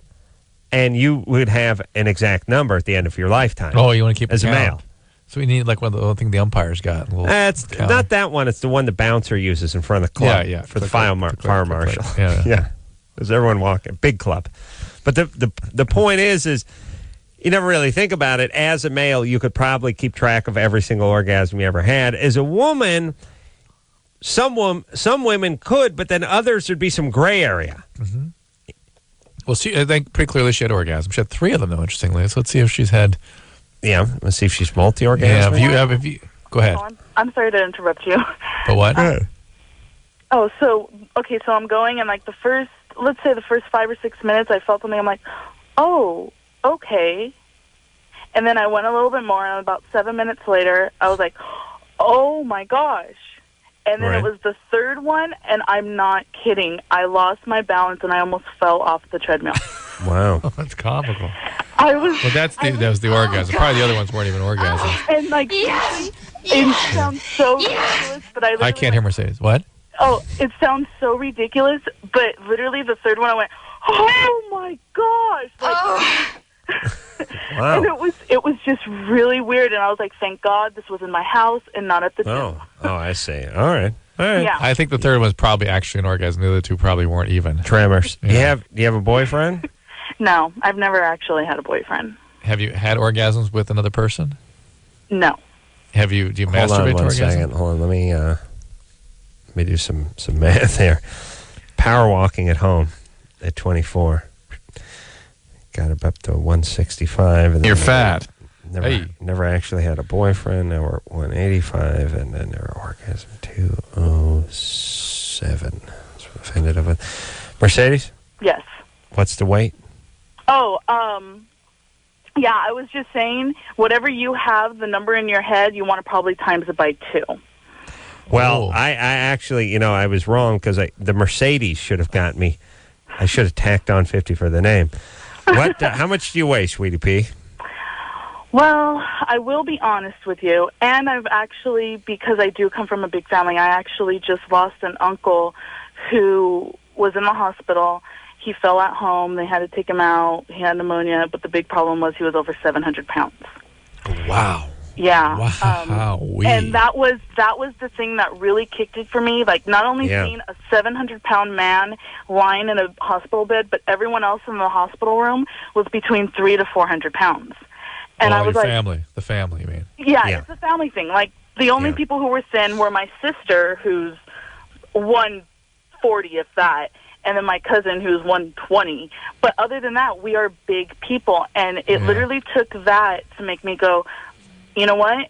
and you would have an exact number at the end of your lifetime. Oh, you want to keep as a male. So we need like one of the thing the umpires got. It's not that one. It's the one the bouncer uses in front of the club. For the fire marshal. Yeah, there's everyone walking. Big club. But the point is you never really think about it. As a male, you could probably keep track of every single orgasm you ever had. As a woman, some women could, but then others would be some gray area. Mm-hmm. Well, I think pretty clearly she had orgasm. She had 3 of them, though, interestingly. So let's see if she's had. Yeah, let's see if she's multi-orgasm. Yeah, if you go ahead. I'm sorry to interrupt you. But what? So I'm going, and like the first 5 or 6 minutes, I felt something. I'm like, oh, okay. And then I went a little bit more, and about 7 minutes later, I was like, oh my gosh. And then Right. it was the third one, and I'm not kidding. I lost my balance, and I almost fell off the treadmill. Wow. That's comical. I was. Well, that was the orgasm. Probably the other ones weren't even orgasms. And like, it sounds so ridiculous, but I can't hear Mercedes. What? Oh, it sounds so ridiculous, but literally the third one, I went, oh my gosh! Like, Wow. and it was just really weird, and I was like, thank God this was in my house and not at the gym. Oh, I see. All right. Yeah. I think the third one was probably actually an orgasm. The other two probably weren't even. Tremors. Yeah. Do you have a boyfriend? No, I've never actually had a boyfriend. Have you had orgasms with another person? No. Do you Hold on masturbate to one orgasm? second. Hold on. Let me do some math here. Power walking at home at 24. Got up to 165. And You're fat. Never actually had a boyfriend. Now we're at 185, and then there are orgasm 207. That's what I've ended up with. Mercedes, Yes. what's the weight? Oh, yeah, I was just saying, whatever you have, the number in your head, you want to probably times it by 2. Well, I actually, I was wrong because the Mercedes should have got me. I should have tacked on 50 for the name. What? How much do you weigh, Sweetie Pea? Well, I will be honest with you, and I've actually, because I do come from a big family, I actually just lost an uncle who was in the hospital. He fell at home. They had to take him out. He had pneumonia, but the big problem was he was over 700 pounds. Wow. Yeah. Wow. And that was the thing that really kicked it for me. Like, not only seeing a 700-pound man lying in a hospital bed, but everyone else in the hospital room was between 300 to 400 pounds. And I was your like, the family, you mean? yeah, it's a family thing. Like, the only people who were thin were my sister, who's 140, if that, and then my cousin, who's 120. But other than that, we are big people. And it literally took that to make me go, you know what?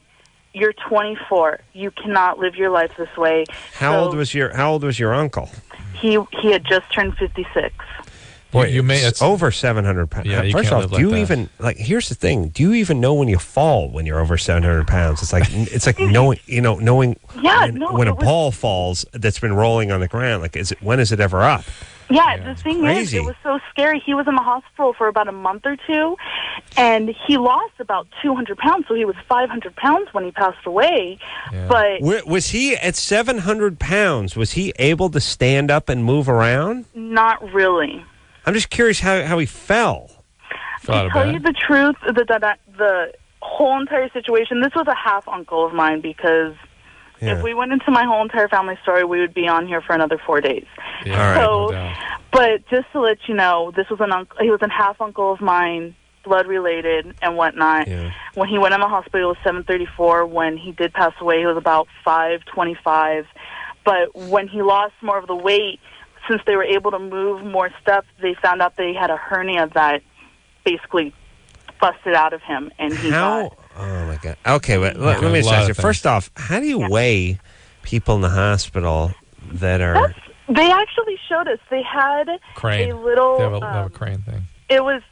You're 24. You cannot live your life this way. How old was your uncle? He had just turned 56. Boy, it's over 700 pounds. Yeah, you First can't off, live do like you that. even here's the thing? Do you even know when you fall when you're over 700 pounds? It's like knowing when a ball falls that's been rolling on the ground. Like, when is it ever up? Yeah, the thing crazy. is, it was so scary. He was in the hospital for about a month or two, and he lost about 200 pounds, so he was 500 pounds when he passed away. Yeah. But Was he at 700 pounds? Was he able to stand up and move around? not really. I'm just curious how he fell. To tell you the truth, the whole entire situation, this was a half uncle of mine, because if we went into my whole entire family story, we would be on here for another 4 days. Yeah. All right, So, no doubt. but just to let you know, this was he was a half uncle of mine, blood related and whatnot. Yeah. When he went in the hospital, it was 734. When he did pass away, he was about 525. But when he lost more of the weight, since they were able to move more stuff, they found out they had a hernia that basically busted out of him, and he got. Oh my God. Okay, but let me just ask you. First off, how do you weigh people in the hospital that are? They actually showed us. They had crane. a little. They have a crane thing. It was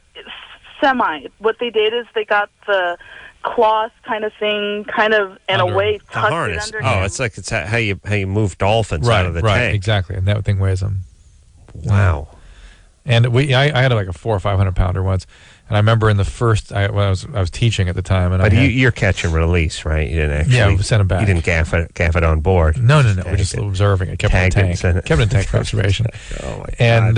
semi. What they did is they got the cloth kind of thing, kind of in a way, The tucked harness. it under him. It's how you move dolphins out of the tank. Exactly, and that thing weighs them. Wow. And I had like a 400 or 500 pounder once, and I remember in the first when I was teaching at the time, and But you're catch and release, right? You didn't actually. Yeah, we sent him back. You didn't gaff it on board. No. We're just observing it. Kept it in the tank. Kept it in tank for observation. Oh my God. And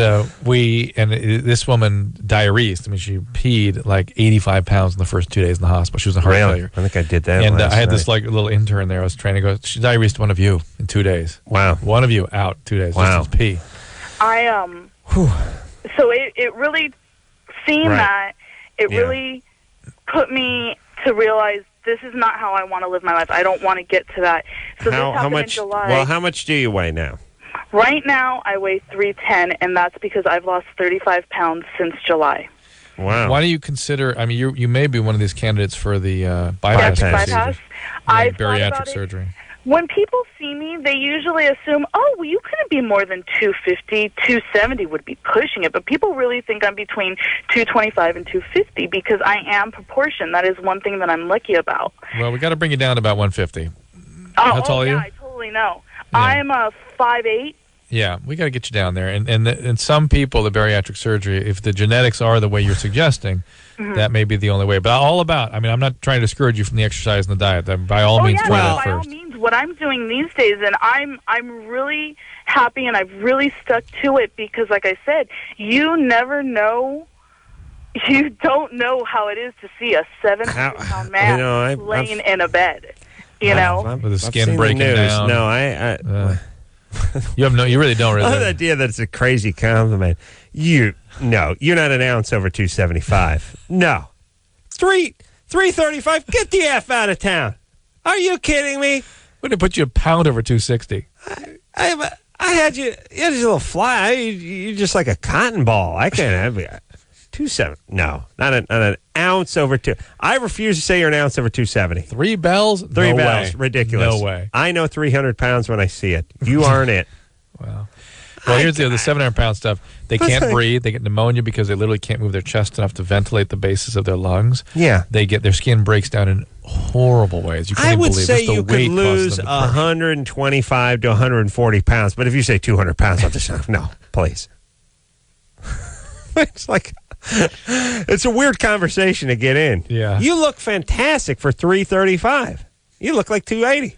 this woman diarrhesed. I mean, she peed like 85 pounds in the first 2 days in the hospital. She was in heart failure. I think I did that. And last I had night. this like little intern there. I was training. Go. She diarrhesed one of you in 2 days. Wow. One of you out 2 days. Wow. Just pee. So it really, seeing that, it really put me to realize this is not how I want to live my life. I don't want to get to that. So this happened in July. Well, how much do you weigh now? Right now, I weigh 310, and that's because I've lost 35 pounds since July. Wow. Why do you consider? I mean, you may be one of these candidates for the bypass procedure. Bariatric surgery. When people see me, they usually assume, oh, well, you couldn't be more than 250, 270 would be pushing it. But people really think I'm between 225 and 250 because I am proportioned. That is one thing that I'm lucky about. Well, we got to bring you down to about 150. How tall are you? I totally know. I'm a 5'8". Yeah, we got to get you down there. And some people, the bariatric surgery, if the genetics are the way you're suggesting, that may be the only way. But I'm not trying to discourage you from the exercise and the diet. By all means, try that first. By all means, what I'm doing these days, and I'm really happy, and I've really stuck to it because, like I said, you never know. You don't know how it is to see a 700-pound man laying in a bed. With the skin breaking down. No, you really don't. I love the idea that it's a crazy compliment. You're not an ounce over 275. No, 335. Get the F out of town. Are you kidding me? Wouldn't it put you a pound over 260? I had you. You had a little fly. You're just like a cotton ball. I can't have you. 270. No, not an ounce over 2. I refuse to say you're an ounce over 270. 3 bells? Three bells. Ridiculous. No way. I know 300 pounds when I see it. You aren't it. Wow. Well, here's the 700-pound stuff. They can't breathe. They get pneumonia because they literally can't move their chest enough to ventilate the bases of their lungs. Yeah. Their skin breaks down in horrible ways. You can't I would believe say the you could lose 125 to 140 pounds, but if you say 200 pounds, I'll just no, please. It's like it's a weird conversation to get in. Yeah. You look fantastic for 335. You look like 280.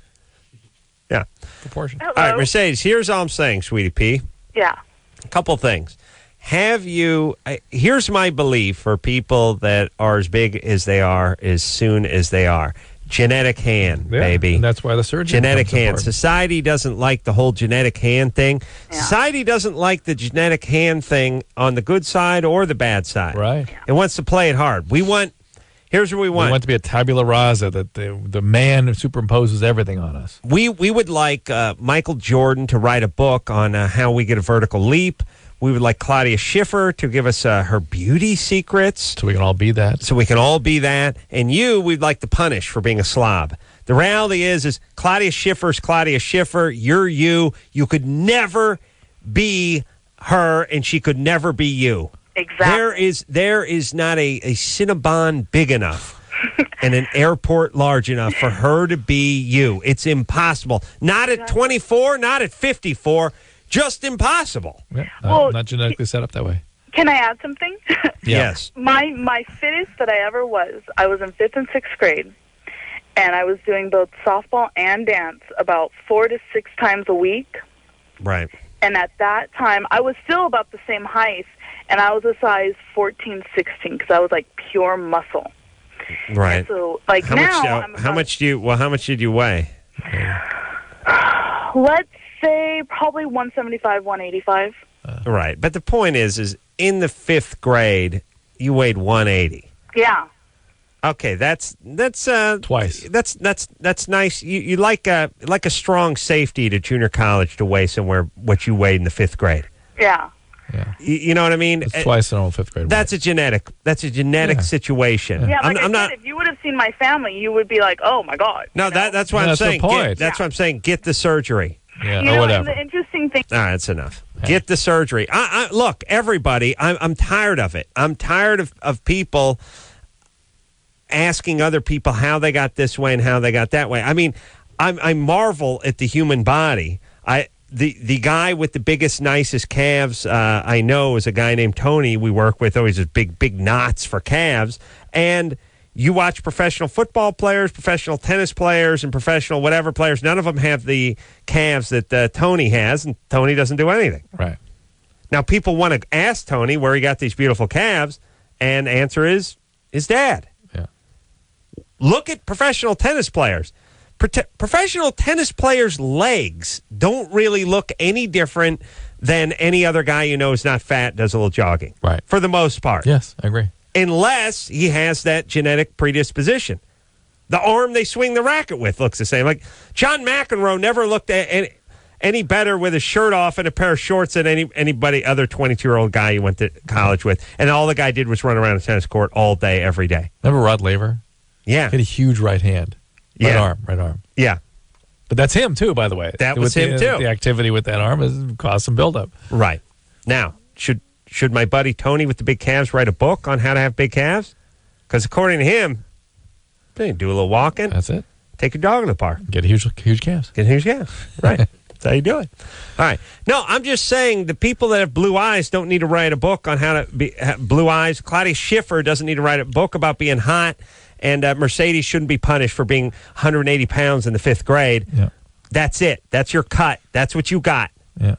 Yeah. Proportion. Hello. All right, Mercedes, here's all I'm saying, sweetie P. Yeah. A couple things. Here's my belief for people that are as big as they are, as soon as they are. Genetic hand, baby. And that's why the surgeon genetic hand. Important. Society doesn't like the whole genetic hand thing. Yeah. Society doesn't like the genetic hand thing on the good side or the bad side. Right. It wants to play it hard. Here's what we want. We want to be a tabula rasa, that the man superimposes everything on us. We would like Michael Jordan to write a book on how we get a vertical leap. We would like Claudia Schiffer to give us her beauty secrets. So we can all be that. And we'd like to punish for being a slob. The reality is Claudia Schiffer's Claudia Schiffer. You're you. You could never be her, and she could never be you. Exactly. There is not a Cinnabon big enough and an airport large enough for her to be you. It's impossible. Not at 24, not at 54. Just impossible. Yeah, not genetically set up that way. Can I add something? Yes. My fittest that I ever was, I was in 5th and 6th grade, and I was doing both softball and dance about 4 to 6 times a week. Right. And at that time, I was still about the same height, and I was a size 14, 16, because I was like pure muscle. Right. And so, like how much did you weigh? Let's say probably 175, 185. Right. But the point is in the 5th grade, you weighed 180. Yeah. Okay, that's twice. That's nice. You like a strong safety to junior college to weigh somewhere what you weighed in the 5th grade. Yeah. Yeah. You know what I mean? It's twice in all 5th grade. That's a genetic situation. Yeah, like I said, if you would have seen my family, you would be like, "Oh my God." No, that's what I'm saying. That's what I'm saying. Get the surgery. Yeah, or whatever. The interesting thing. All right, that's enough. Get the surgery. Look, everybody, I'm tired of it. I'm tired of people asking other people how they got this way and how they got that way. I mean, I marvel at the human body. The guy with the biggest, nicest calves I know is a guy named Tony we work with. Always has big knots for calves. And you watch professional football players, professional tennis players, and professional whatever players. None of them have the calves that Tony has, and Tony doesn't do anything. Right. Now, people want to ask Tony where he got these beautiful calves, and the answer is his dad. Yeah. Look at professional tennis players. Professional tennis players' legs don't really look any different than any other guy you know is not fat, does a little jogging. Right. For the most part. Yes, I agree. Unless he has that genetic predisposition. The arm they swing the racket with looks the same. Like John McEnroe never looked at any better with his shirt off and a pair of shorts than anybody other 22-year-old guy you went to college with. And all the guy did was run around a tennis court all day, every day. Remember Rod Laver? Yeah. He had a huge right hand. Right arm. Yeah. But that's him, too, by the way. That was him, too. The activity with that arm has caused some buildup. Right. Now, should my buddy Tony with the big calves write a book on how to have big calves? Because according to him, do a little walking. That's it. Take your dog to the park. Get huge calves. Get huge calves. Right. That's how you do it. All right. No, I'm just saying the people that have blue eyes don't need to write a book on how to have blue eyes. Claudia Schiffer doesn't need to write a book about being hot. And Mercedes shouldn't be punished for being 180 pounds in the 5th grade. Yeah. That's it. That's your cut. That's what you got. Yeah.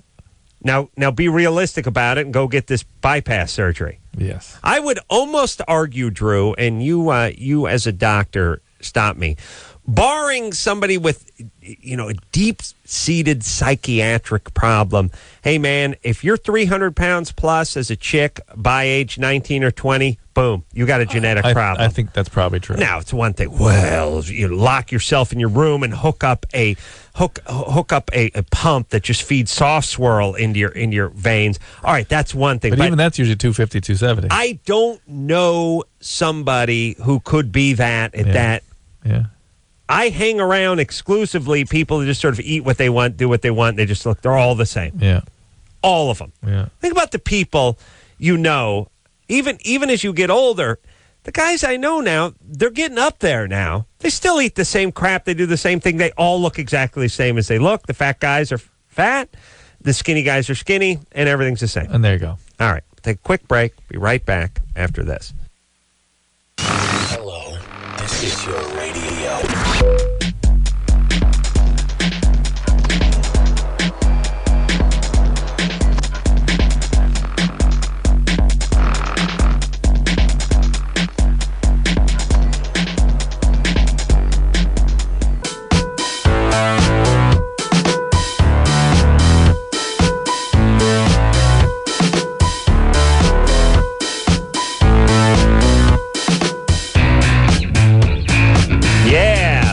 Now be realistic about it and go get this bypass surgery. Yes. I would almost argue, Drew, and you as a doctor, stop me. Barring somebody with, a deep-seated psychiatric problem, hey, man, if you're 300 pounds plus as a chick by age 19 or 20, boom, you got a genetic problem. I think that's probably true. Now, it's one thing. Well, you lock yourself in your room and hook up a pump that just feeds soft swirl into your veins. All right, that's one thing. But even that's usually 250, 270. I don't know somebody who could be that at that. Yeah. I hang around exclusively people who just sort of eat what they want, do what they want. They just look, they're all the same. Yeah. All of them. Yeah. Think about the people even as you get older, the guys I know now, they're getting up there now. They still eat the same crap. They do the same thing. They all look exactly the same as they look. The fat guys are fat. The skinny guys are skinny, and everything's the same. And there you go. All right. Take a quick break. Be right back after this. Hello, this is your radio.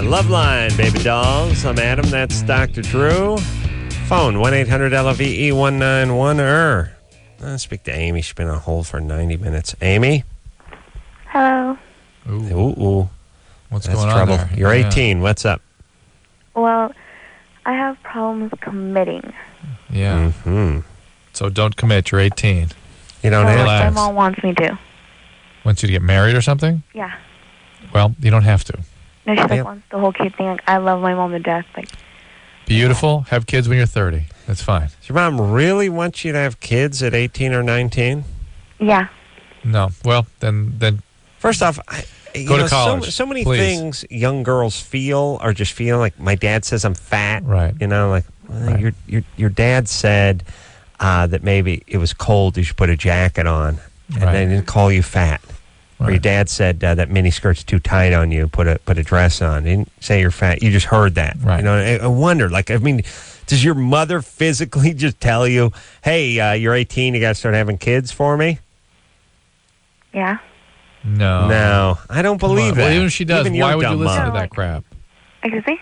LoveLine, baby dolls. I'm Adam. That's Dr. Drew. Phone 1-800-LOVE-191. I'll speak to Amy. She's been on hold for 90 minutes. Amy? Hello. Ooh. What's That's going trouble. on there? You're 18. What's up? Well, I have problems committing. Yeah. Mm-hmm. So don't commit. You're 18. You don't My have mom wants me to. Wants you to get married or something? Yeah. Well, you don't have to. No, she wants the whole kid thing. Like, I love my mom to death. Like, beautiful. Have kids when you're 30. That's fine. Does your mom really want you to have kids at 18 or 19? Yeah. No. Well, then. First off, go to college. So many please. things young girls feel are just feeling like my dad says I'm fat. Right. Right. Your dad said that maybe it was cold. You should put a jacket on, and they didn't call you fat. Or your dad said that mini skirt's too tight on you. Put a dress on. He didn't say you're fat. You just heard that. Right. I wonder. Does your mother physically just tell you, "Hey, you're 18. You got to start having kids for me"? Yeah. No, I don't believe that. Well, even if she does, why would you listen to that crap? Excuse me?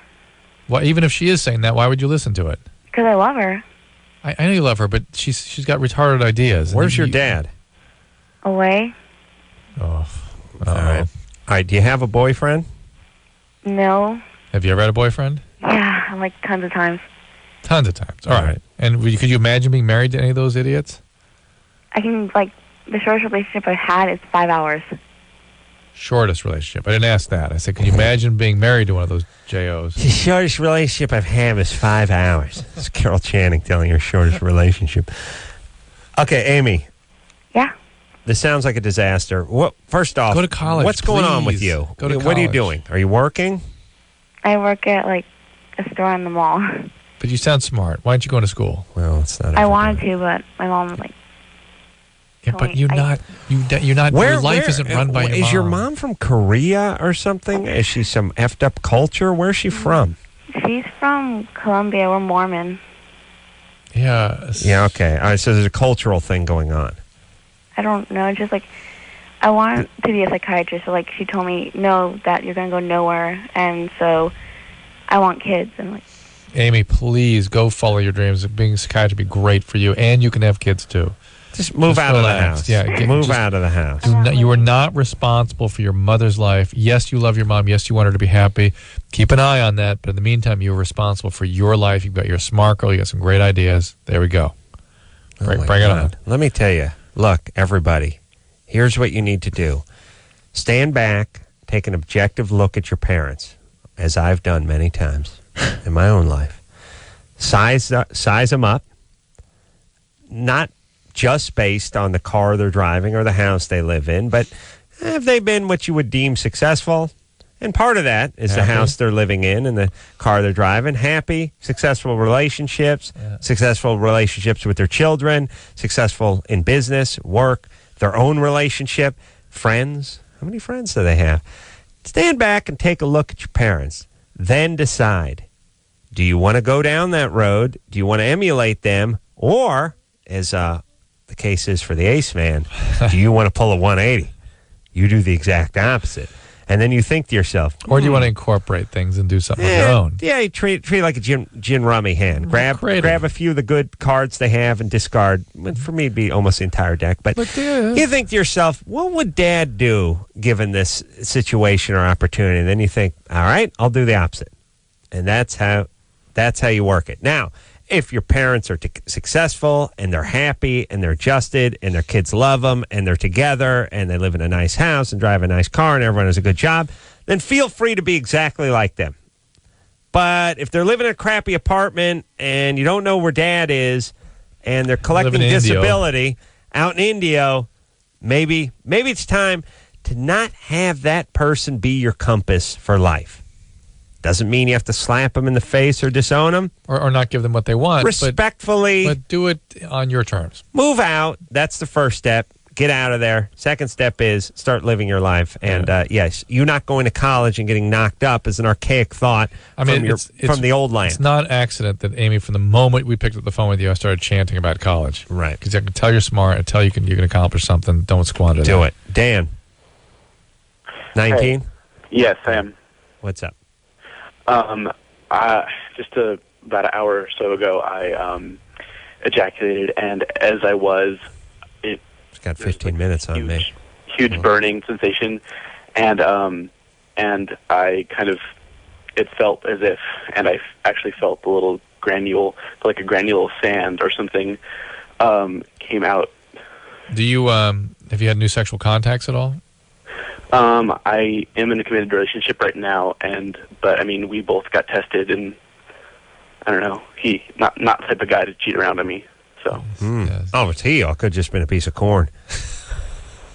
Well, even if she is saying that, why would you listen to it? Because I love her. I know you love her, but she's got retarded ideas. Where's your dad? Away. Oh. All right. Do you have a boyfriend? No. Have you ever had a boyfriend? Yeah, like tons of times. Tons of times. All right. And could you imagine being married to any of those idiots? I can, the shortest relationship I've had is 5 hours. Shortest relationship. I didn't ask that. I said, can you imagine being married to one of those JOs? The shortest relationship I've had is 5 hours. It's Carol Channing telling her shortest relationship. Okay, Amy. Yeah. This sounds like a disaster. First off, go to college. What's going on with you? Go to college. What are you doing? Are you working? I work at a store in the mall. But you sound smart. Why aren't you going to school? Well, it's not. I wanted to, but my mom was like. Yeah, but you're not. Your life isn't run by your mom. Is your mom from Korea or something? Is she some effed up culture? Where's she from? She's from Colombia. We're Mormon. Yeah. Yeah. Okay. All right. So there's a cultural thing going on. I don't know. Just I wanted to be a psychiatrist. So she told me, no, that you're gonna go nowhere, and so I want kids. And Amy, please go follow your dreams. Being a psychiatrist would be great for you, and you can have kids too. Just move out of the house. Yeah, move out of the house. You are not responsible for your mother's life. Yes, you love your mom. Yes, you want her to be happy. Keep an eye on that. But in the meantime, you're responsible for your life. You've got your smart girl. You got some great ideas. There we go. Bring it on. Let me tell you. Look, everybody, here's what you need to do. Stand back, take an objective look at your parents, as I've done many times in my own life. size them up, not just based on the car they're driving or the house they live in, but have they been what you would deem successful? And part of that is the house they're living in and the car they're driving. Happy, successful relationships, successful relationships with their children, successful in business, work, their own relationship, friends. How many friends do they have? Stand back and take a look at your parents. Then decide, do you want to go down that road? Do you want to emulate them? Or, as the case is for the Ace Man, do you want to pull a 180? You do the exact opposite. And then you think to yourself, or do you want to incorporate things and do something of your own? Yeah, you treat it like a gin rummy hand. Grab a few of the good cards they have and discard. For me, it'd be almost the entire deck. But you think to yourself, what would Dad do given this situation or opportunity? And then you think, all right, I'll do the opposite. And that's how you work it. Now, if your parents are successful and they're happy and they're adjusted and their kids love them and they're together and they live in a nice house and drive a nice car and everyone has a good job, then feel free to be exactly like them. But if they're living in a crappy apartment and you don't know where Dad is and they're collecting disability out in Indio, maybe it's time to not have that person be your compass for life. Doesn't mean you have to slap them in the face or disown them. Or not give them what they want. Respectfully. But do it on your terms. Move out. That's the first step. Get out of there. Second step is start living your life. And yes, you not going to college and getting knocked up is an archaic thought from the old land. It's not an accident that, Amy, from the moment we picked up the phone with you, I started chanting about college. Right. Because I can tell you're smart. I tell you you can accomplish something. Don't squander that. Do it. Dan. 19? Hey. Yes, I am. What's up? Just about an hour or so ago, I ejaculated, and as I was, it's got 15 minutes on me. Huge burning sensation, and I kind of, it felt as if, and I actually felt a little granule, like a granule of sand or something, came out. Do you have you had new sexual contacts at all? I am in a committed relationship right now, but I mean, we both got tested, and I don't know, he not the type of guy to cheat around on me. So. Yes. Oh, it's he. It could have just been a piece of corn.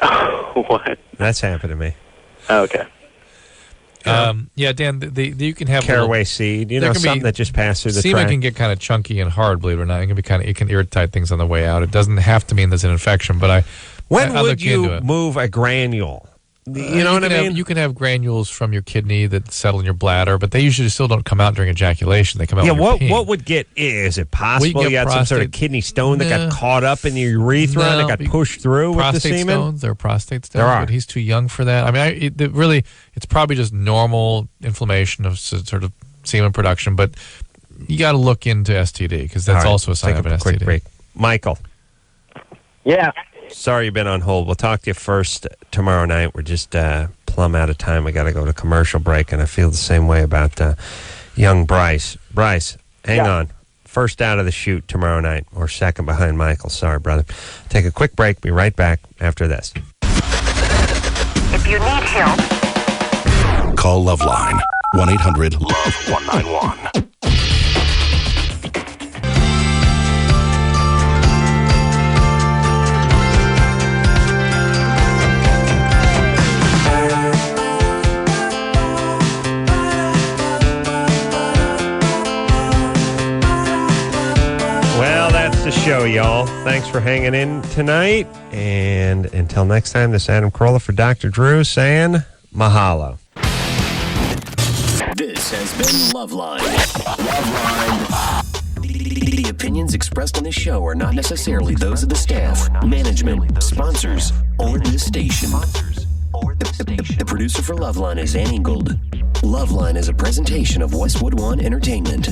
What? That's happened to me. Oh, okay. Yeah, Dan, you can have caraway seed. Something that just passed through the semen track. can get kind of chunky and hard, believe it or not. It can irritate things on the way out. It doesn't have to mean there's an infection, but when would you move a granule? You know what I mean? You can have granules from your kidney that settle in your bladder, but they usually still don't come out during ejaculation. They come out when you're peeing. What would is it possible you had some sort of kidney stone that got caught up in your urethra and it got pushed through with the semen? Stones, there are prostate stones. There are. But he's too young for that. I mean, it's probably just normal inflammation of sort of semen production, but you got to look into STD because that's also a sign of an STD. Quick break. Michael. Yeah. Sorry you've been on hold. We'll talk to you first tomorrow night. We're just plumb out of time. We got to go to commercial break, and I feel the same way about young Bryce. Bryce, hang on. First out of the chute tomorrow night, or second behind Michael. Sorry, brother. Take a quick break. Be right back after this. If you need help, call LoveLine. 1-800-LOVE-191. The show, y'all. Thanks for hanging in tonight. And until next time, this is Adam Carolla for Dr. Drew saying mahalo. This has been LoveLine. The opinions expressed on this show are not necessarily those of the staff, management, sponsors, or the station. The producer for LoveLine is Ann Ingold. LoveLine is a presentation of Westwood One Entertainment.